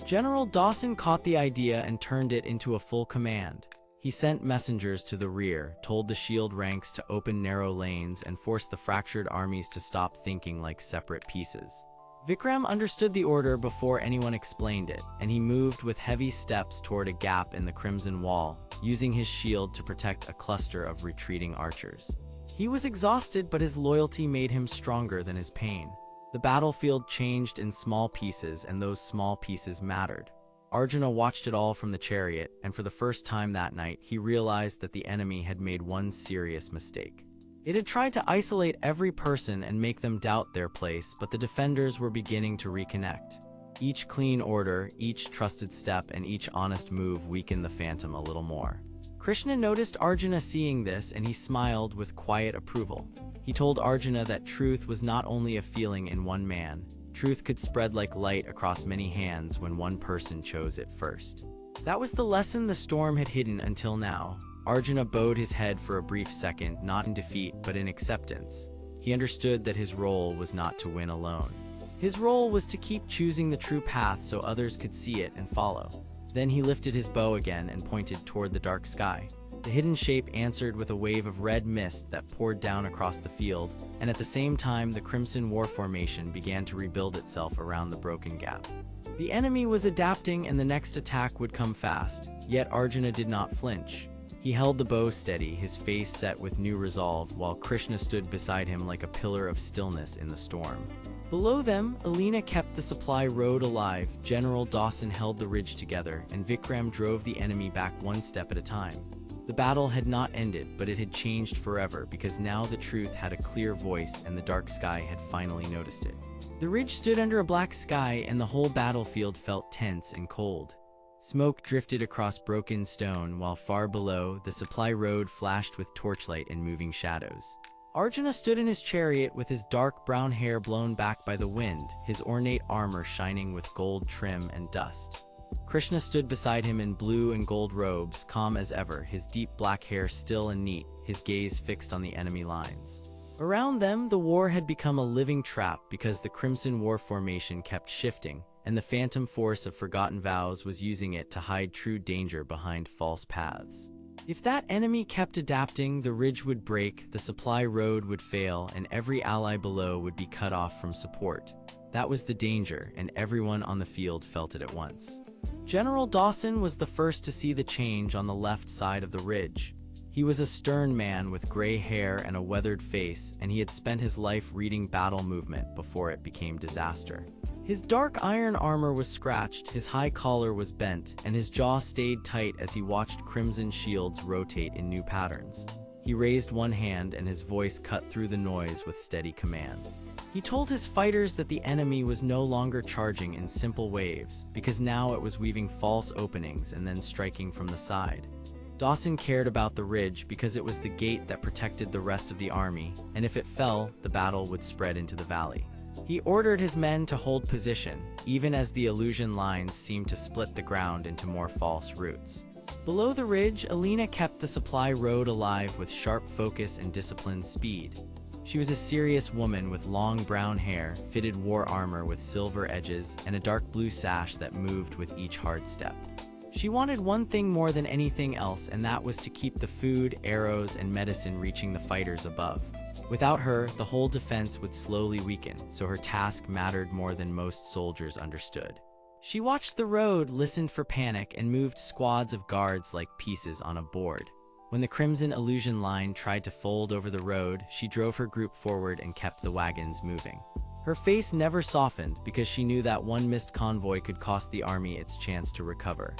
General Dawson caught the idea and turned it into a full command. He sent messengers to the rear, told the shield ranks to open narrow lanes, and forced the fractured armies to stop thinking like separate pieces. Vikram understood the order before anyone explained it, and he moved with heavy steps toward a gap in the crimson wall, using his shield to protect a cluster of retreating archers. He was exhausted, but his loyalty made him stronger than his pain. The battlefield changed in small pieces, and those small pieces mattered. Arjuna watched it all from the chariot, and for the first time that night, he realized that the enemy had made one serious mistake. It had tried to isolate every person and make them doubt their place, but the defenders were beginning to reconnect. Each clean order, each trusted step, and each honest move weakened the phantom a little more. Krishna noticed Arjuna seeing this, and he smiled with quiet approval. He told Arjuna that truth was not only a feeling in one man. Truth could spread like light across many hands when one person chose it first. That was the lesson the storm had hidden until now. Arjuna bowed his head for a brief second, not in defeat, but in acceptance. He understood that his role was not to win alone. His role was to keep choosing the true path so others could see it and follow. Then he lifted his bow again and pointed toward the dark sky. The hidden shape answered with a wave of red mist that poured down across the field, and at the same time the Crimson War formation began to rebuild itself around the broken gap. The enemy was adapting and the next attack would come fast, yet Arjuna did not flinch. He held the bow steady, his face set with new resolve, while Krishna stood beside him like a pillar of stillness in the storm. Below them, Elena kept the supply road alive, General Dawson held the ridge together, and Vikram drove the enemy back one step at a time. The battle had not ended, but it had changed forever because now the truth had a clear voice and the dark sky had finally noticed it. The ridge stood under a black sky and the whole battlefield felt tense and cold. Smoke drifted across broken stone while far below, the supply road flashed with torchlight and moving shadows. Arjuna stood in his chariot with his dark brown hair blown back by the wind, his ornate armor shining with gold trim and dust. Krishna stood beside him in blue and gold robes, calm as ever, his deep black hair still and neat, his gaze fixed on the enemy lines. Around them, the war had become a living trap because the Crimson War formation kept shifting, and the phantom force of forgotten vows was using it to hide true danger behind false paths. If that enemy kept adapting, the ridge would break, the supply road would fail, and every ally below would be cut off from support. That was the danger, and everyone on the field felt it at once. General Dawson was the first to see the change on the left side of the ridge. He was a stern man with gray hair and a weathered face, and he had spent his life reading battle movement before it became disaster. His dark iron armor was scratched, his high collar was bent, and his jaw stayed tight as he watched crimson shields rotate in new patterns. He raised one hand and his voice cut through the noise with steady command. He told his fighters that the enemy was no longer charging in simple waves, because now it was weaving false openings and then striking from the side. Dawson cared about the ridge because it was the gate that protected the rest of the army, and if it fell, the battle would spread into the valley. He ordered his men to hold position, even as the illusion lines seemed to split the ground into more false routes. Below the ridge, Alina kept the supply road alive with sharp focus and disciplined speed. She was a serious woman with long brown hair, fitted war armor with silver edges, and a dark blue sash that moved with each hard step. She wanted one thing more than anything else, and that was to keep the food, arrows, and medicine reaching the fighters above. Without her, the whole defense would slowly weaken, so her task mattered more than most soldiers understood. She watched the road, listened for panic, and moved squads of guards like pieces on a board. When the Crimson Illusion line tried to fold over the road, she drove her group forward and kept the wagons moving. Her face never softened because she knew that one missed convoy could cost the army its chance to recover.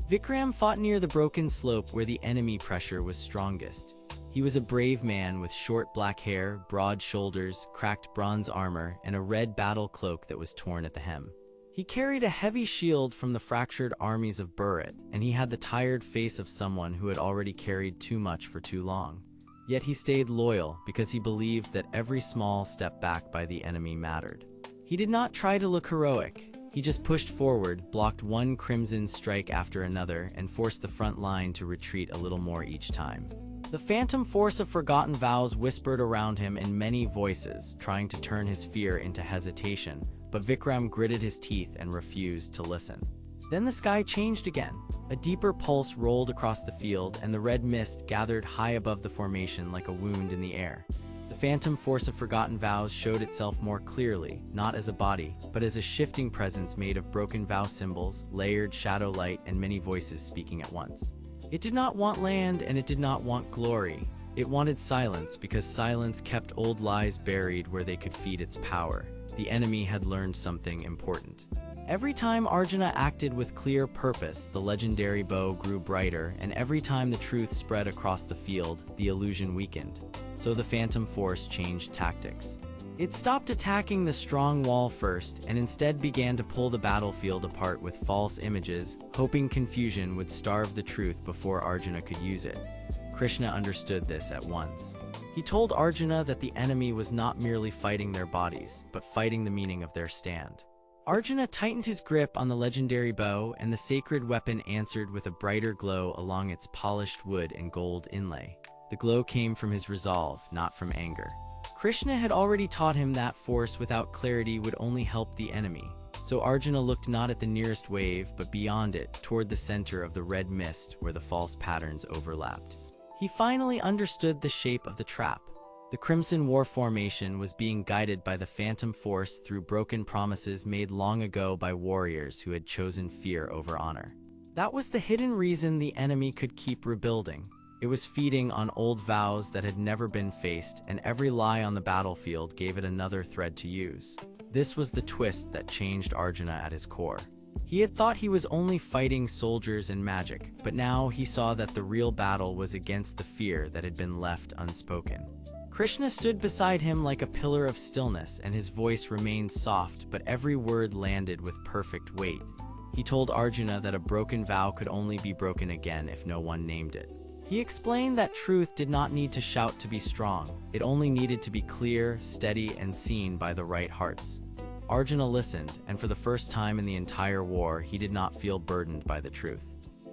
Vikram fought near the broken slope where the enemy pressure was strongest. He was a brave man with short black hair, broad shoulders, cracked bronze armor, and a red battle cloak that was torn at the hem. He carried a heavy shield from the fractured armies of Bharat, and he had the tired face of someone who had already carried too much for too long. Yet he stayed loyal because he believed that every small step back by the enemy mattered. He did not try to look heroic. He just pushed forward, blocked one crimson strike after another, and forced the front line to retreat a little more each time. The phantom force of forgotten vows whispered around him in many voices, trying to turn his fear into hesitation, but Vikram gritted his teeth and refused to listen. Then the sky changed again. A deeper pulse rolled across the field, and the red mist gathered high above the formation like a wound in the air. The phantom force of forgotten vows showed itself more clearly, not as a body, but as a shifting presence made of broken vow symbols, layered shadow light, and many voices speaking at once. It did not want land, and it did not want glory. It wanted silence, because silence kept old lies buried where they could feed its power. The enemy had learned something important. Every time Arjuna acted with clear purpose, the legendary bow grew brighter, and every time the truth spread across the field, the illusion weakened. So the phantom force changed tactics. It stopped attacking the strong wall first, and instead began to pull the battlefield apart with false images, hoping confusion would starve the truth before Arjuna could use it. Krishna understood this at once. He told Arjuna that the enemy was not merely fighting their bodies, but fighting the meaning of their stand. Arjuna tightened his grip on the legendary bow, and the sacred weapon answered with a brighter glow along its polished wood and gold inlay. The glow came from his resolve, not from anger. Krishna had already taught him that force without clarity would only help the enemy. So Arjuna looked not at the nearest wave, but beyond it, toward the center of the red mist where the false patterns overlapped. He finally understood the shape of the trap. The Crimson War formation was being guided by the phantom force through broken promises made long ago by warriors who had chosen fear over honor. That was the hidden reason the enemy could keep rebuilding. It was feeding on old vows that had never been faced, and every lie on the battlefield gave it another thread to use. This was the twist that changed Arjuna at his core. He had thought he was only fighting soldiers and magic, but now he saw that the real battle was against the fear that had been left unspoken. Krishna stood beside him like a pillar of stillness, and his voice remained soft, but every word landed with perfect weight. He told Arjuna that a broken vow could only be broken again if no one named it. He explained that truth did not need to shout to be strong. It only needed to be clear, steady, and seen by the right hearts. Arjuna listened, and for the first time in the entire war, he did not feel burdened by the truth.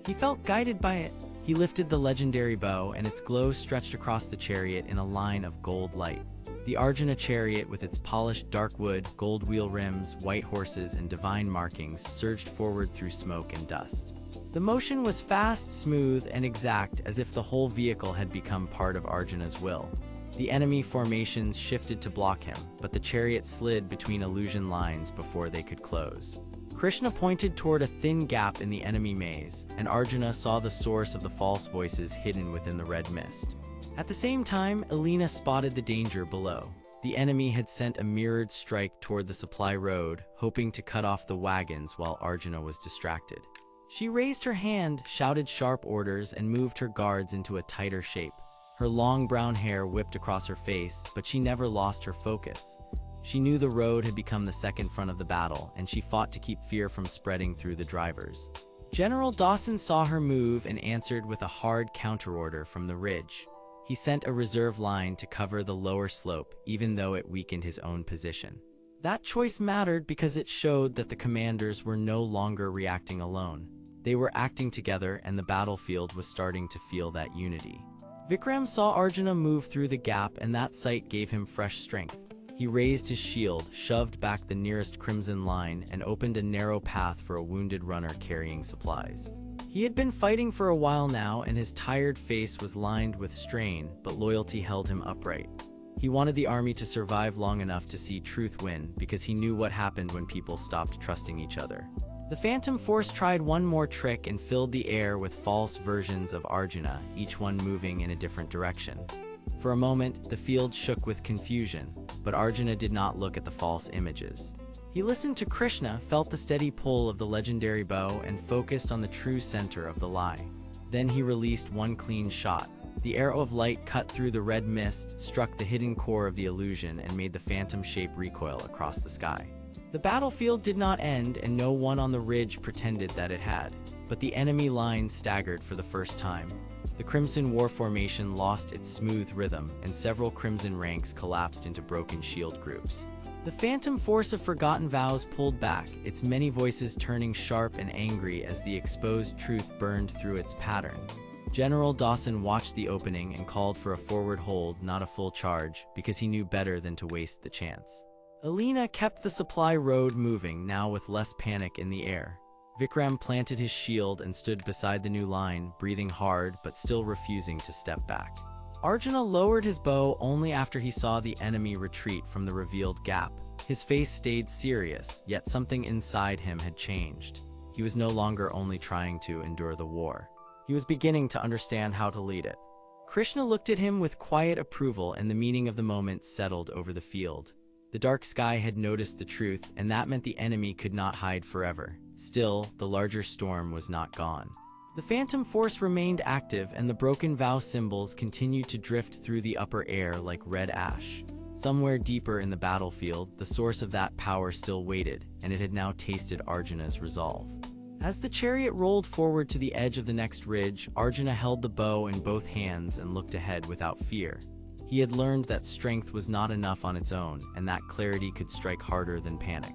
He felt guided by it. He lifted the legendary bow, and its glow stretched across the chariot in a line of gold light. The Arjuna chariot, with its polished dark wood, gold wheel rims, white horses, and divine markings, surged forward through smoke and dust. The The motion was fast, smooth, and exact, as if the whole vehicle had become part of Arjuna's will. The enemy formations shifted to block him, but the chariot slid between illusion lines before they could close. Krishna pointed toward a thin gap in the enemy maze, and Arjuna saw the source of the false voices hidden within the red mist. At the same time, Alina spotted the danger below. The enemy had sent a mirrored strike toward the supply road, hoping to cut off the wagons while Arjuna was distracted. She raised her hand, shouted sharp orders, and moved her guards into a tighter shape. Her long brown hair whipped across her face, but she never lost her focus. She knew the road had become the second front of the battle, and she fought to keep fear from spreading through the drivers. General Dawson saw her move and answered with a hard counterorder from the ridge. He sent a reserve line to cover the lower slope, even though it weakened his own position. That choice mattered because it showed that the commanders were no longer reacting alone. They were acting together, and the battlefield was starting to feel that unity. Vikram saw Arjuna move through the gap, and that sight gave him fresh strength. He raised his shield, shoved back the nearest crimson line, and opened a narrow path for a wounded runner carrying supplies. He had been fighting for a while now, and his tired face was lined with strain, but loyalty held him upright. He wanted the army to survive long enough to see truth win, because he knew what happened when people stopped trusting each other. The Phantom Force tried one more trick and filled the air with false versions of Arjuna, each one moving in a different direction. For a moment, the field shook with confusion, but Arjuna did not look at the false images. He listened to Krishna, felt the steady pull of the legendary bow, and focused on the true center of the lie. Then he released one clean shot. The arrow of light cut through the red mist, struck the hidden core of the illusion, and made the phantom shape recoil across the sky. The battlefield did not end, and no one on the ridge pretended that it had. But the enemy line staggered for the first time. The Crimson War formation lost its smooth rhythm, and several crimson ranks collapsed into broken shield groups. The Phantom Force of Forgotten Vows pulled back, its many voices turning sharp and angry as the exposed truth burned through its pattern. General Dawson watched the opening and called for a forward hold, not a full charge, because he knew better than to waste the chance. Alina kept the supply road moving, now with less panic in the air. Vikram planted his shield and stood beside the new line, breathing hard but still refusing to step back. Arjuna lowered his bow only after he saw the enemy retreat from the revealed gap. His face stayed serious, yet something inside him had changed. He was no longer only trying to endure the war. He was beginning to understand how to lead it. Krishna looked at him with quiet approval, and the meaning of the moment settled over the field. The dark sky had noticed the truth, and that meant the enemy could not hide forever. Still, the larger storm was not gone. The Phantom Force remained active, and the broken vow symbols continued to drift through the upper air like red ash. Somewhere deeper in the battlefield, the source of that power still waited, and it had now tasted Arjuna's resolve. As the chariot rolled forward to the edge of the next ridge, Arjuna held the bow in both hands and looked ahead without fear. He had learned that strength was not enough on its own, and that clarity could strike harder than panic.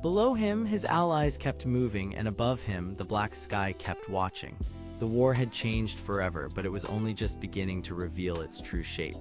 Below him, his allies kept moving, and above him, the black sky kept watching. The war had changed forever, but it was only just beginning to reveal its true shape.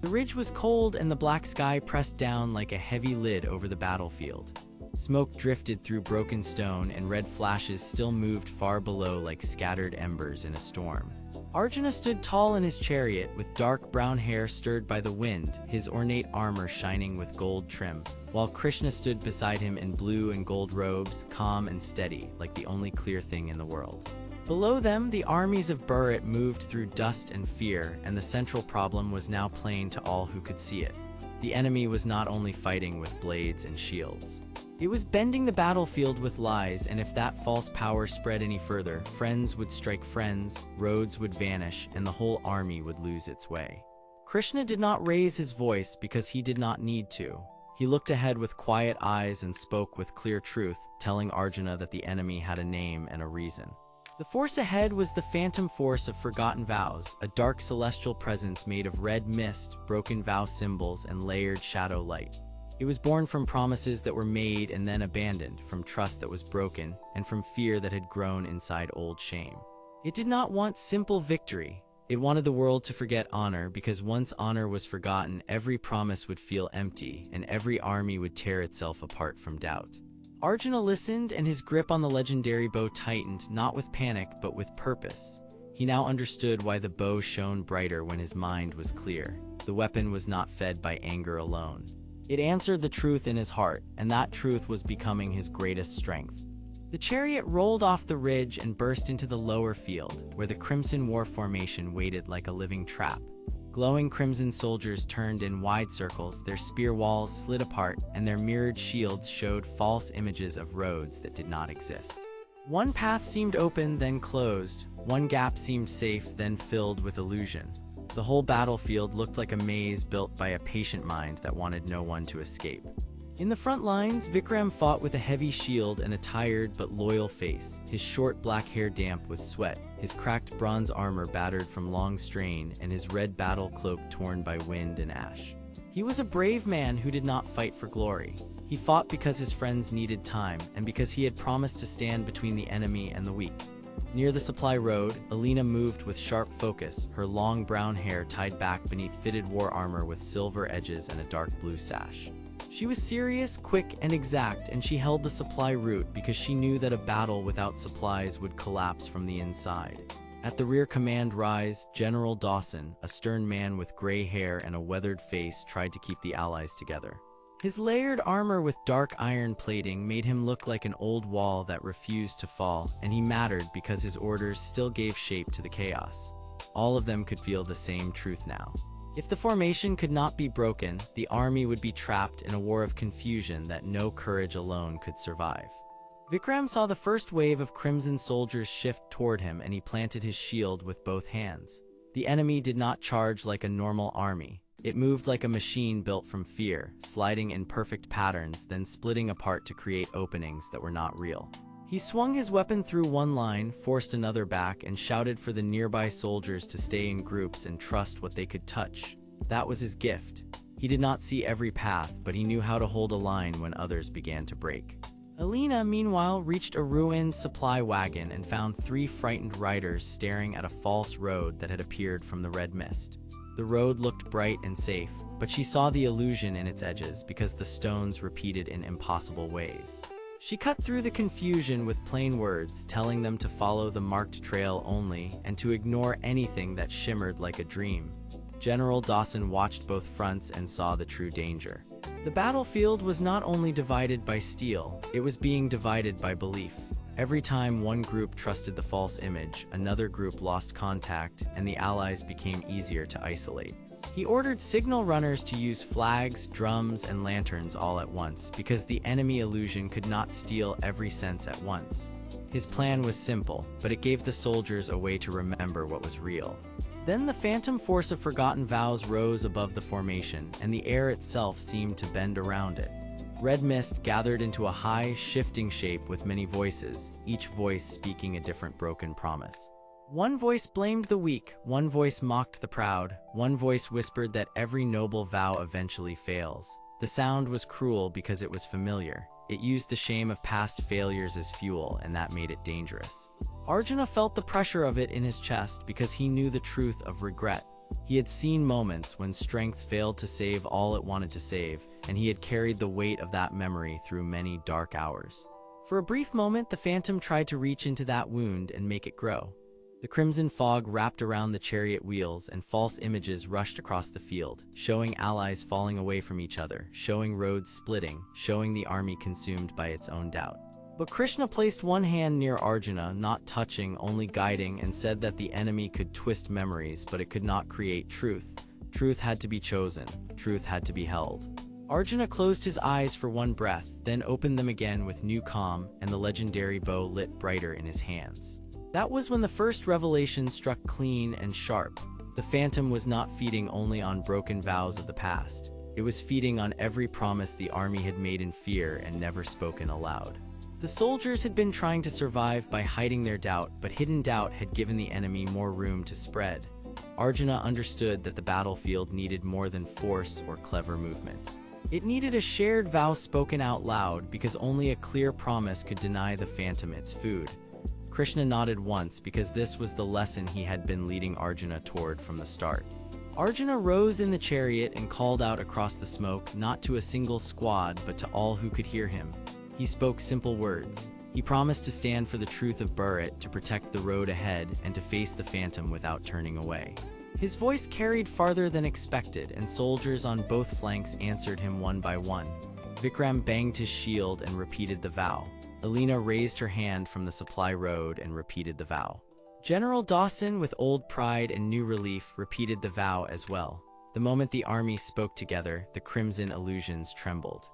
The ridge was cold, and the black sky pressed down like a heavy lid over the battlefield. Smoke drifted through broken stone, and red flashes still moved far below like scattered embers in a storm. Arjuna stood tall in his chariot, with dark brown hair stirred by the wind, his ornate armor shining with gold trim, while Krishna stood beside him in blue and gold robes, calm and steady, like the only clear thing in the world. Below them, the armies of Bharat moved through dust and fear, and the central problem was now plain to all who could see it. The enemy was not only fighting with blades and shields. It was bending the battlefield with lies, and if that false power spread any further, friends would strike friends, roads would vanish, and the whole army would lose its way. Krishna did not raise his voice because he did not need to. He looked ahead with quiet eyes and spoke with clear truth, telling Arjuna that the enemy had a name and a reason. The force ahead was the Phantom Force of Forgotten Vows, a dark celestial presence made of red mist, broken vow symbols, and layered shadow light. It was born from promises that were made and then abandoned, from trust that was broken, and from fear that had grown inside old shame. It did not want simple victory. It wanted the world to forget honor, because once honor was forgotten, every promise would feel empty, and every army would tear itself apart from doubt. Arjuna listened, and his grip on the legendary bow tightened, not with panic, but with purpose. He now understood why the bow shone brighter when his mind was clear. The weapon was not fed by anger alone. It answered the truth in his heart, and that truth was becoming his greatest strength. The chariot rolled off the ridge and burst into the lower field, where the Crimson War formation waited like a living trap. Glowing crimson soldiers turned in wide circles, their spear walls slid apart, and their mirrored shields showed false images of roads that did not exist. One path seemed open, then closed. One gap seemed safe, then filled with illusion. The whole battlefield looked like a maze built by a patient mind that wanted no one to escape. In the front lines, Vikram fought with a heavy shield and a tired but loyal face, his short black hair damp with sweat, his cracked bronze armor battered from long strain, and his red battle cloak torn by wind and ash. He was a brave man who did not fight for glory. He fought because his friends needed time, and because he had promised to stand between the enemy and the weak. Near the supply road, Alina moved with sharp focus, her long brown hair tied back beneath fitted war armor with silver edges and a dark blue sash. She was serious, quick, and exact, and she held the supply route because she knew that a battle without supplies would collapse from the inside. At the rear command rise, General Dawson, a stern man with gray hair and a weathered face, tried to keep the Allies together. His layered armor with dark iron plating made him look like an old wall that refused to fall, and he mattered because his orders still gave shape to the chaos. All of them could feel the same truth now. If the formation could not be broken, the army would be trapped in a war of confusion that no courage alone could survive. Vikram saw the first wave of crimson soldiers shift toward him, and he planted his shield with both hands. The enemy did not charge like a normal army. It moved like a machine built from fear, sliding in perfect patterns, then splitting apart to create openings that were not real. He swung his weapon through one line, forced another back, and shouted for the nearby soldiers to stay in groups and trust what they could touch. That was his gift. He did not see every path, but he knew how to hold a line when others began to break. Alina, meanwhile, reached a ruined supply wagon and found 3 frightened riders staring at a false road that had appeared from the red mist. The road looked bright and safe, but she saw the illusion in its edges because the stones repeated in impossible ways. She cut through the confusion with plain words, telling them to follow the marked trail only and to ignore anything that shimmered like a dream. General Dawson watched both fronts and saw the true danger. The battlefield was not only divided by steel, it was being divided by belief. Every time one group trusted the false image, another group lost contact, and the Allies became easier to isolate. He ordered signal runners to use flags, drums, and lanterns all at once, because the enemy illusion could not steal every sense at once. His plan was simple, but it gave the soldiers a way to remember what was real. Then the phantom force of forgotten vows rose above the formation, and the air itself seemed to bend around it. Red mist gathered into a high, shifting shape with many voices, each voice speaking a different broken promise. One voice blamed the weak, one voice mocked the proud, one voice whispered that every noble vow eventually fails. The sound was cruel because it was familiar. It used the shame of past failures as fuel, and that made it dangerous. Arjuna felt the pressure of it in his chest because he knew the truth of regret. He had seen moments when strength failed to save all it wanted to save, and he had carried the weight of that memory through many dark hours. For a brief moment, the phantom tried to reach into that wound and make it grow. The crimson fog wrapped around the chariot wheels, and false images rushed across the field, showing allies falling away from each other, showing roads splitting, showing the army consumed by its own doubt. But Krishna placed one hand near Arjuna, not touching, only guiding, and said that the enemy could twist memories, but it could not create truth. Truth had to be chosen. Truth had to be held. Arjuna closed his eyes for one breath, then opened them again with new calm, and the legendary bow lit brighter in his hands. That was when the first revelation struck clean and sharp. The phantom was not feeding only on broken vows of the past. It was feeding on every promise the army had made in fear and never spoken aloud. The soldiers had been trying to survive by hiding their doubt, but hidden doubt had given the enemy more room to spread. Arjuna understood that the battlefield needed more than force or clever movement. It needed a shared vow spoken out loud, because only a clear promise could deny the phantom its food. Krishna nodded once, because this was the lesson he had been leading Arjuna toward from the start. Arjuna rose in the chariot and called out across the smoke, not to a single squad, but to all who could hear him. He spoke simple words. He promised to stand for the truth of Bharat, to protect the road ahead, and to face the phantom without turning away. His voice carried farther than expected, and soldiers on both flanks answered him one by one. Vikram banged his shield and repeated the vow. Alina raised her hand from the supply road and repeated the vow. General Dawson, with old pride and new relief, repeated the vow as well. The moment the army spoke together, the crimson illusions trembled.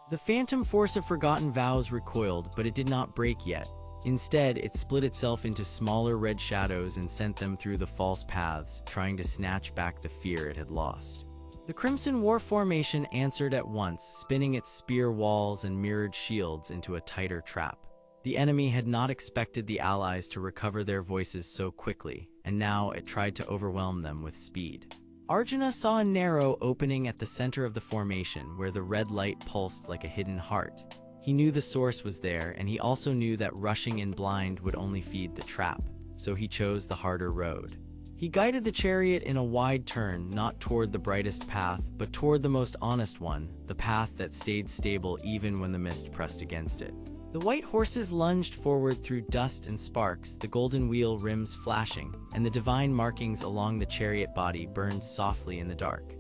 The phantom force of forgotten vows recoiled, but it did not break yet. Instead, it split itself into smaller red shadows and sent them through the false paths, trying to snatch back the fear it had lost. The Crimson War formation answered at once, spinning its spear walls and mirrored shields into a tighter trap. The enemy had not expected the allies to recover their voices so quickly, and now it tried to overwhelm them with speed. Arjuna saw a narrow opening at the center of the formation where the red light pulsed like a hidden heart. He knew the source was there, and he also knew that rushing in blind would only feed the trap, so he chose the harder road. He guided the chariot in a wide turn, not toward the brightest path, but toward the most honest one, the path that stayed stable even when the mist pressed against it. The white horses lunged forward through dust and sparks, the golden wheel rims flashing, and the divine markings along the chariot body burned softly in the dark.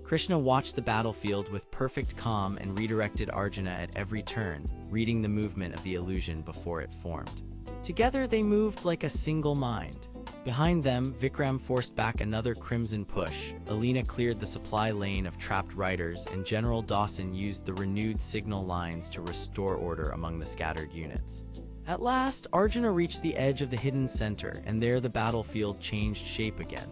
Krishna watched the battlefield with perfect calm and redirected Arjuna at every turn, reading the movement of the illusion before it formed. Together they moved like a single mind. Behind them, Vikram forced back another crimson push, Alina cleared the supply lane of trapped riders, and General Dawson used the renewed signal lines to restore order among the scattered units. At last, Arjuna reached the edge of the hidden center, and there the battlefield changed shape again.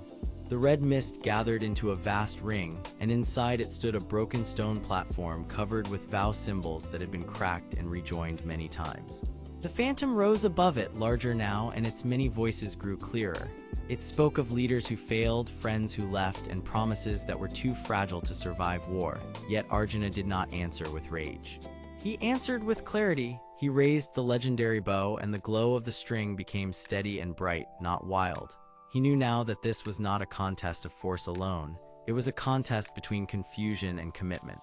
The red mist gathered into a vast ring, and inside it stood a broken stone platform covered with vow symbols that had been cracked and rejoined many times. The phantom rose above it, larger now, and its many voices grew clearer. It spoke of leaders who failed, friends who left, and promises that were too fragile to survive war. Yet Arjuna did not answer with rage. He answered with clarity. He raised the legendary bow, and the glow of the string became steady and bright, not wild. He knew now that this was not a contest of force alone. It was a contest between confusion and commitment.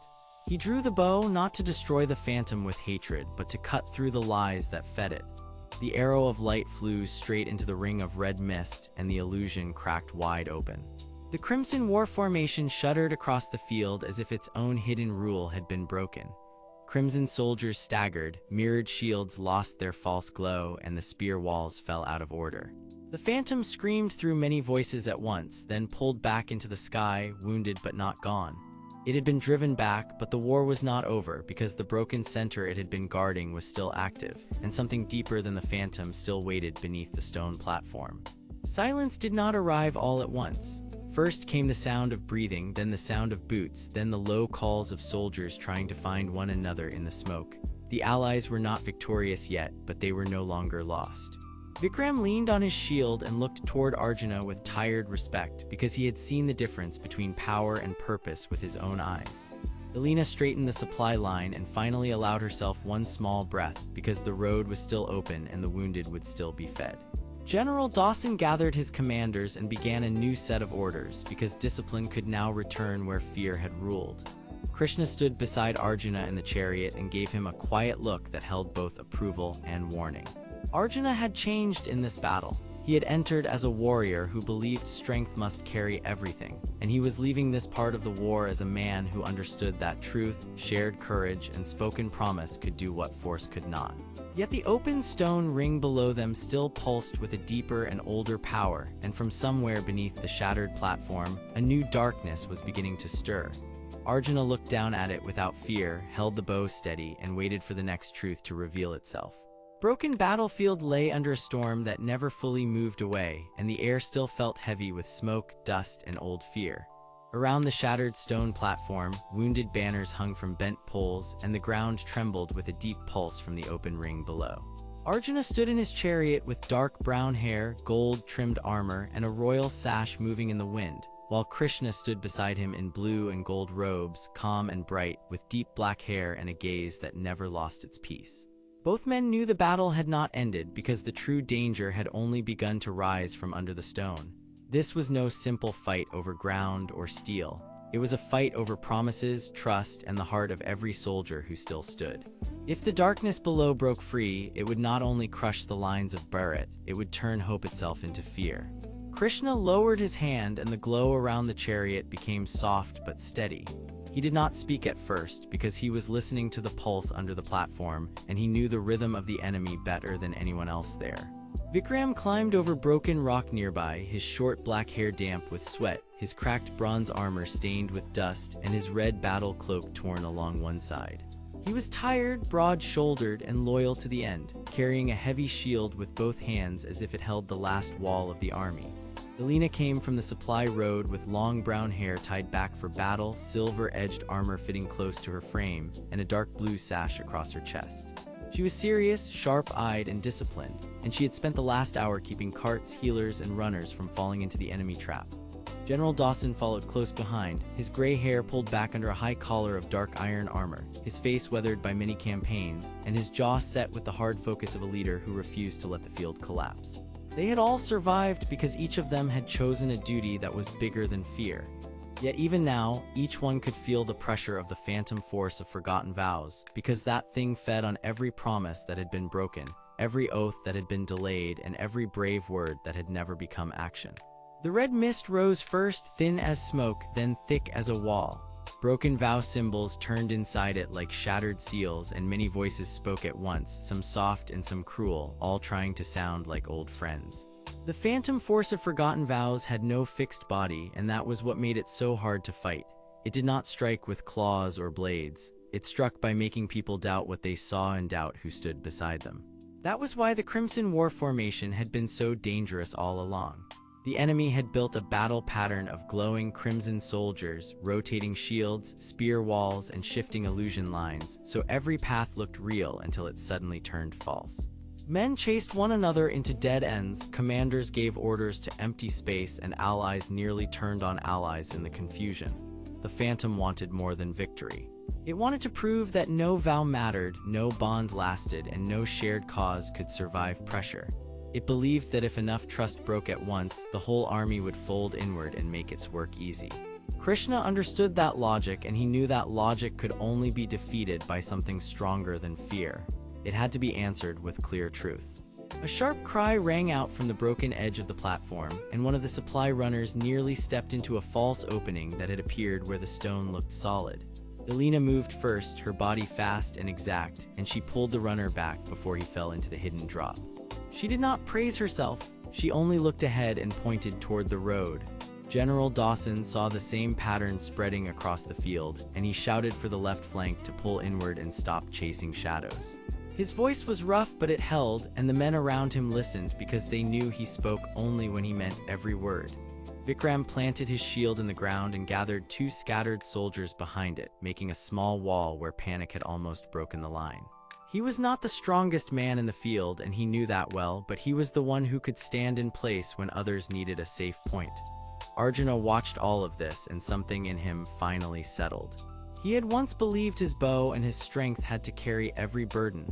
He drew the bow not to destroy the phantom with hatred, but to cut through the lies that fed it. The arrow of light flew straight into the ring of red mist, and the illusion cracked wide open. The Crimson War formation shuddered across the field as if its own hidden rule had been broken. Crimson soldiers staggered, mirrored shields lost their false glow, and the spear walls fell out of order. The phantom screamed through many voices at once, then pulled back into the sky, wounded but not gone. It had been driven back, but the war was not over, because the broken center it had been guarding was still active, and something deeper than the phantom still waited beneath the stone platform. Silence did not arrive all at once. First came the sound of breathing, then the sound of boots, then the low calls of soldiers trying to find one another in the smoke. The allies were not victorious yet, but they were no longer lost. Vikram leaned on his shield and looked toward Arjuna with tired respect, because he had seen the difference between power and purpose with his own eyes. Alina straightened the supply line and finally allowed herself one small breath, because the road was still open and the wounded would still be fed. General Dawson gathered his commanders and began a new set of orders, because discipline could now return where fear had ruled. Krishna stood beside Arjuna in the chariot and gave him a quiet look that held both approval and warning. Arjuna had changed in this battle. He had entered as a warrior who believed strength must carry everything, and he was leaving this part of the war as a man who understood that truth, shared courage, and spoken promise could do what force could not. Yet the open stone ring below them still pulsed with a deeper and older power, and from somewhere beneath the shattered platform, a new darkness was beginning to stir. Arjuna looked down at it without fear, held the bow steady, and waited for the next truth to reveal itself. Broken battlefield lay under a storm that never fully moved away, and the air still felt heavy with smoke, dust, and old fear. Around the shattered stone platform, wounded banners hung from bent poles, and the ground trembled with a deep pulse from the open ring below. Arjuna stood in his chariot with dark brown hair, gold-trimmed armor, and a royal sash moving in the wind, while Krishna stood beside him in blue and gold robes, calm and bright, with deep black hair and a gaze that never lost its peace. Both men knew the battle had not ended, because the true danger had only begun to rise from under the stone. This was no simple fight over ground or steel. It was a fight over promises, trust, and the heart of every soldier who still stood. If the darkness below broke free, it would not only crush the lines of Bharat, it would turn hope itself into fear. Krishna lowered his hand and the glow around the chariot became soft but steady. He did not speak at first because he was listening to the pulse under the platform, and he knew the rhythm of the enemy better than anyone else there. Vikram climbed over broken rock nearby, his short black hair damp with sweat, his cracked bronze armor stained with dust, and his red battle cloak torn along one side. He was tired, broad-shouldered, and loyal to the end, carrying a heavy shield with both hands as if it held the last wall of the army. Elena came from the supply road with long brown hair tied back for battle, silver-edged armor fitting close to her frame, and a dark blue sash across her chest. She was serious, sharp-eyed, and disciplined, and she had spent the last hour keeping carts, healers, and runners from falling into the enemy trap. General Dawson followed close behind, his gray hair pulled back under a high collar of dark iron armor, his face weathered by many campaigns, and his jaw set with the hard focus of a leader who refused to let the field collapse. They had all survived because each of them had chosen a duty that was bigger than fear. Yet even now, each one could feel the pressure of the phantom force of forgotten vows, because that thing fed on every promise that had been broken, every oath that had been delayed, and every brave word that had never become action. The red mist rose first, thin as smoke, then thick as a wall. Broken vow symbols turned inside it like shattered seals, and many voices spoke at once, some soft and some cruel, all trying to sound like old friends. The phantom force of forgotten vows had no fixed body, and that was what made it so hard to fight. It did not strike with claws or blades. It struck by making people doubt what they saw and doubt who stood beside them. That was why the Crimson War formation had been so dangerous all along. The enemy had built a battle pattern of glowing crimson soldiers, rotating shields, spear walls, and shifting illusion lines, so every path looked real until it suddenly turned false. Men chased one another into dead ends, commanders gave orders to empty space, and allies nearly turned on allies in the confusion. The Phantom wanted more than victory. It wanted to prove that no vow mattered, no bond lasted, and no shared cause could survive pressure. It believed that if enough trust broke at once, the whole army would fold inward and make its work easy. Krishna understood that logic, and he knew that logic could only be defeated by something stronger than fear. It had to be answered with clear truth. A sharp cry rang out from the broken edge of the platform, and one of the supply runners nearly stepped into a false opening that had appeared where the stone looked solid. Elena moved first, her body fast and exact, and she pulled the runner back before he fell into the hidden drop. She did not praise herself, she only looked ahead and pointed toward the road. General Dawson saw the same pattern spreading across the field, and he shouted for the left flank to pull inward and stop chasing shadows. His voice was rough, but it held, and the men around him listened because they knew he spoke only when he meant every word. Vikram planted his shield in the ground and gathered 2 scattered soldiers behind it, making a small wall where panic had almost broken the line. He was not the strongest man in the field, and he knew that well, but he was the one who could stand in place when others needed a safe point. Arjuna watched all of this, and something in him finally settled. He had once believed his bow and his strength had to carry every burden.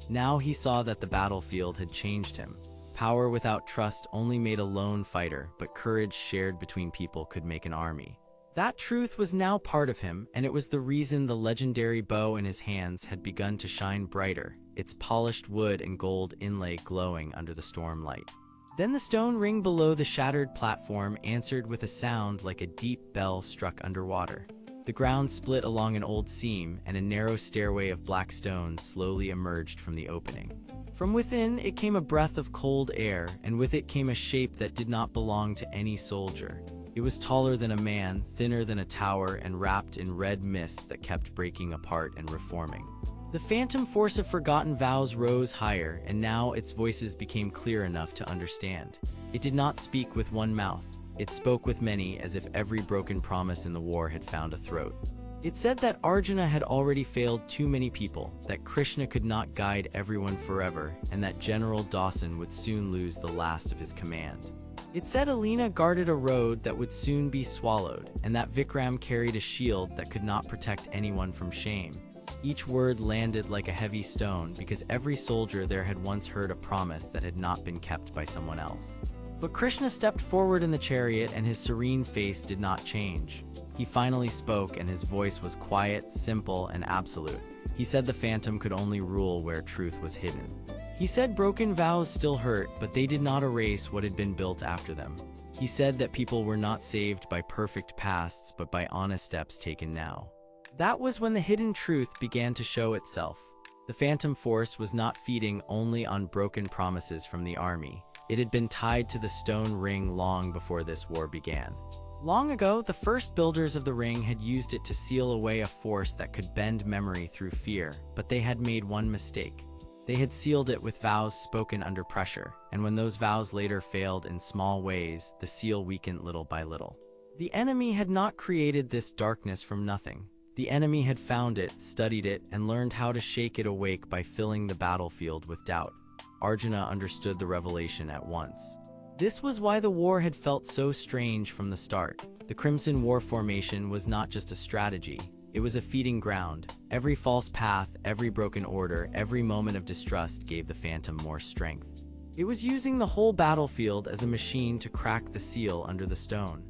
Now he saw that the battlefield had changed him. Power without trust only made a lone fighter, but courage shared between people could make an army. That truth was now part of him, and it was the reason the legendary bow in his hands had begun to shine brighter, its polished wood and gold inlay glowing under the storm light. Then the stone ring below the shattered platform answered with a sound like a deep bell struck underwater. The ground split along an old seam, and a narrow stairway of black stone slowly emerged from the opening. From within, it came a breath of cold air, and with it came a shape that did not belong to any soldier. It was taller than a man, thinner than a tower, and wrapped in red mist that kept breaking apart and reforming. The phantom force of forgotten vows rose higher, and now its voices became clear enough to understand. It did not speak with one mouth. It spoke with many, as if every broken promise in the war had found a throat. It said that Arjuna had already failed too many people, that Krishna could not guide everyone forever, and that General Dawson would soon lose the last of his command. It said Elena guarded a road that would soon be swallowed, and that Vikram carried a shield that could not protect anyone from shame. Each word landed like a heavy stone because every soldier there had once heard a promise that had not been kept by someone else. But Krishna stepped forward in the chariot, and his serene face did not change. He finally spoke, and his voice was quiet, simple, and absolute. He said the phantom could only rule where truth was hidden. He said broken vows still hurt, but they did not erase what had been built after them. He said that people were not saved by perfect pasts, but by honest steps taken now. That was when the hidden truth began to show itself. The phantom force was not feeding only on broken promises from the army. It had been tied to the stone ring long before this war began. Long ago, the first builders of the ring had used it to seal away a force that could bend memory through fear, but they had made one mistake. They had sealed it with vows spoken under pressure, and when those vows later failed in small ways, the seal weakened little by little. The enemy had not created this darkness from nothing. The enemy had found it, studied it, and learned how to shake it awake by filling the battlefield with doubt. Arjuna understood the revelation at once. This was why the war had felt so strange from the start. The Crimson War formation was not just a strategy. It was a feeding ground. Every false path, every broken order, every moment of distrust gave the phantom more strength. It was using the whole battlefield as a machine to crack the seal under the stone.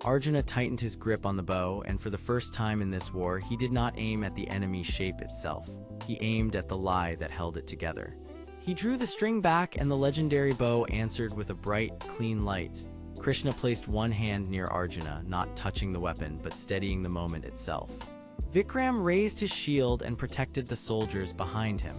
Arjuna tightened his grip on the bow, and for the first time in this war, he did not aim at the enemy's shape itself. He aimed at the lie that held it together. He drew the string back, and the legendary bow answered with a bright, clean light. Krishna placed one hand near Arjuna, not touching the weapon, but steadying the moment itself. Vikram raised his shield and protected the soldiers behind him.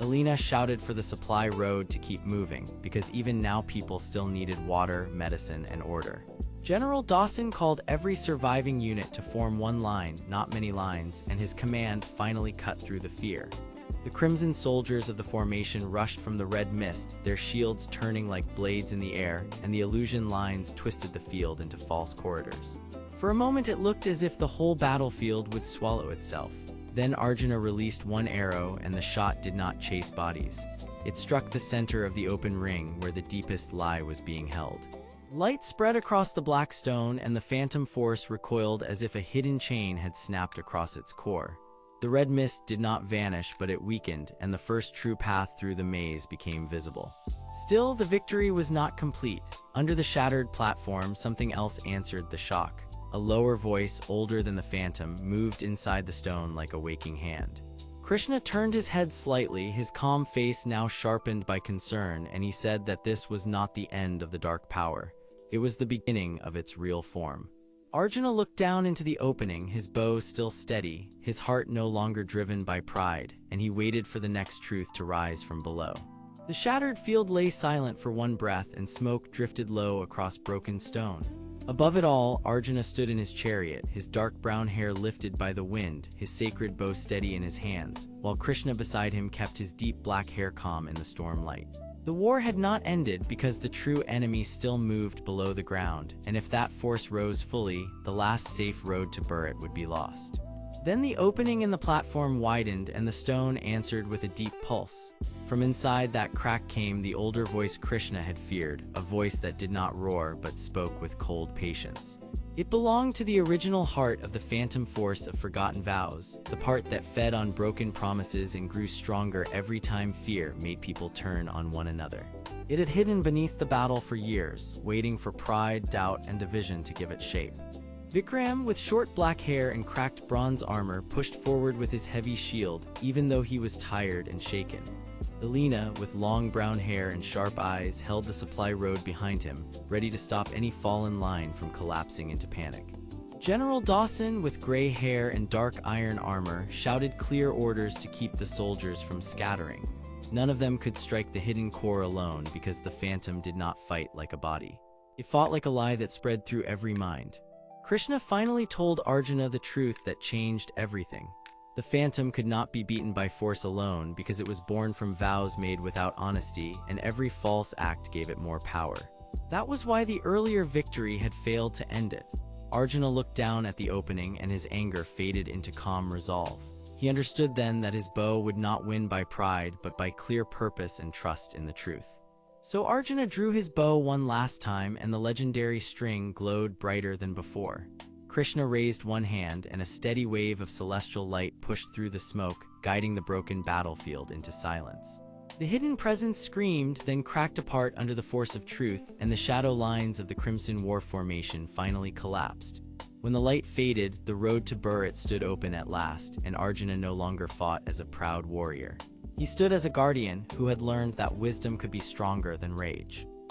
Alina shouted for the supply road to keep moving, because even now people still needed water, medicine, and order. General Dawson called every surviving unit to form one line, not many lines, and his command finally cut through the fear. The crimson soldiers of the formation rushed from the red mist, their shields turning like blades in the air, and the illusion lines twisted the field into false corridors. For a moment it looked as if the whole battlefield would swallow itself. Then Arjuna released one arrow, and the shot did not chase bodies. It struck the center of the open ring where the deepest lie was being held. Light spread across the black stone, and the phantom force recoiled as if a hidden chain had snapped across its core. The red mist did not vanish, but it weakened, and the first true path through the maze became visible. Still, the victory was not complete. Under the shattered platform, something else answered the shock. A lower voice, older than the phantom, moved inside the stone like a waking hand. Krishna turned his head slightly, his calm face now sharpened by concern, and he said that this was not the end of the dark power. It was the beginning of its real form. Arjuna looked down into the opening, his bow still steady, his heart no longer driven by pride, and he waited for the next truth to rise from below. The shattered field lay silent for one breath, and smoke drifted low across broken stone. Above it all, Arjuna stood in his chariot, his dark brown hair lifted by the wind, his sacred bow steady in his hands, while Krishna beside him kept his deep black hair calm in the storm light. The war had not ended because the true enemy still moved below the ground, and if that force rose fully, the last safe road to Bharat would be lost. Then the opening in the platform widened, and the stone answered with a deep pulse. From inside that crack came the older voice Krishna had feared, a voice that did not roar but spoke with cold patience. It belonged to the original heart of the phantom force of forgotten vows, the part that fed on broken promises and grew stronger every time fear made people turn on one another. It had hidden beneath the battle for years, waiting for pride, doubt, and division to give it shape. Vikram, with short black hair and cracked bronze armor, pushed forward with his heavy shield, even though he was tired and shaken. Alina, with long brown hair and sharp eyes, held the supply road behind him, ready to stop any fallen line from collapsing into panic. General Dawson, with gray hair and dark iron armor, shouted clear orders to keep the soldiers from scattering. None of them could strike the hidden core alone because the phantom did not fight like a body. It fought like a lie that spread through every mind. Krishna finally told Arjuna the truth that changed everything. The phantom could not be beaten by force alone because it was born from vows made without honesty, and every false act gave it more power. That was why the earlier victory had failed to end it. Arjuna looked down at the opening, and his anger faded into calm resolve. He understood then that his bow would not win by pride, but by clear purpose and trust in the truth. So Arjuna drew his bow one last time, and the legendary string glowed brighter than before. Krishna raised one hand, and a steady wave of celestial light pushed through the smoke, guiding the broken battlefield into silence. The hidden presence screamed, then cracked apart under the force of truth, and the shadow lines of the Crimson War formation finally collapsed. When the light faded, the road to Bharat stood open at last, and Arjuna no longer fought as a proud warrior. He stood as a guardian who had learned that wisdom could be stronger than rage.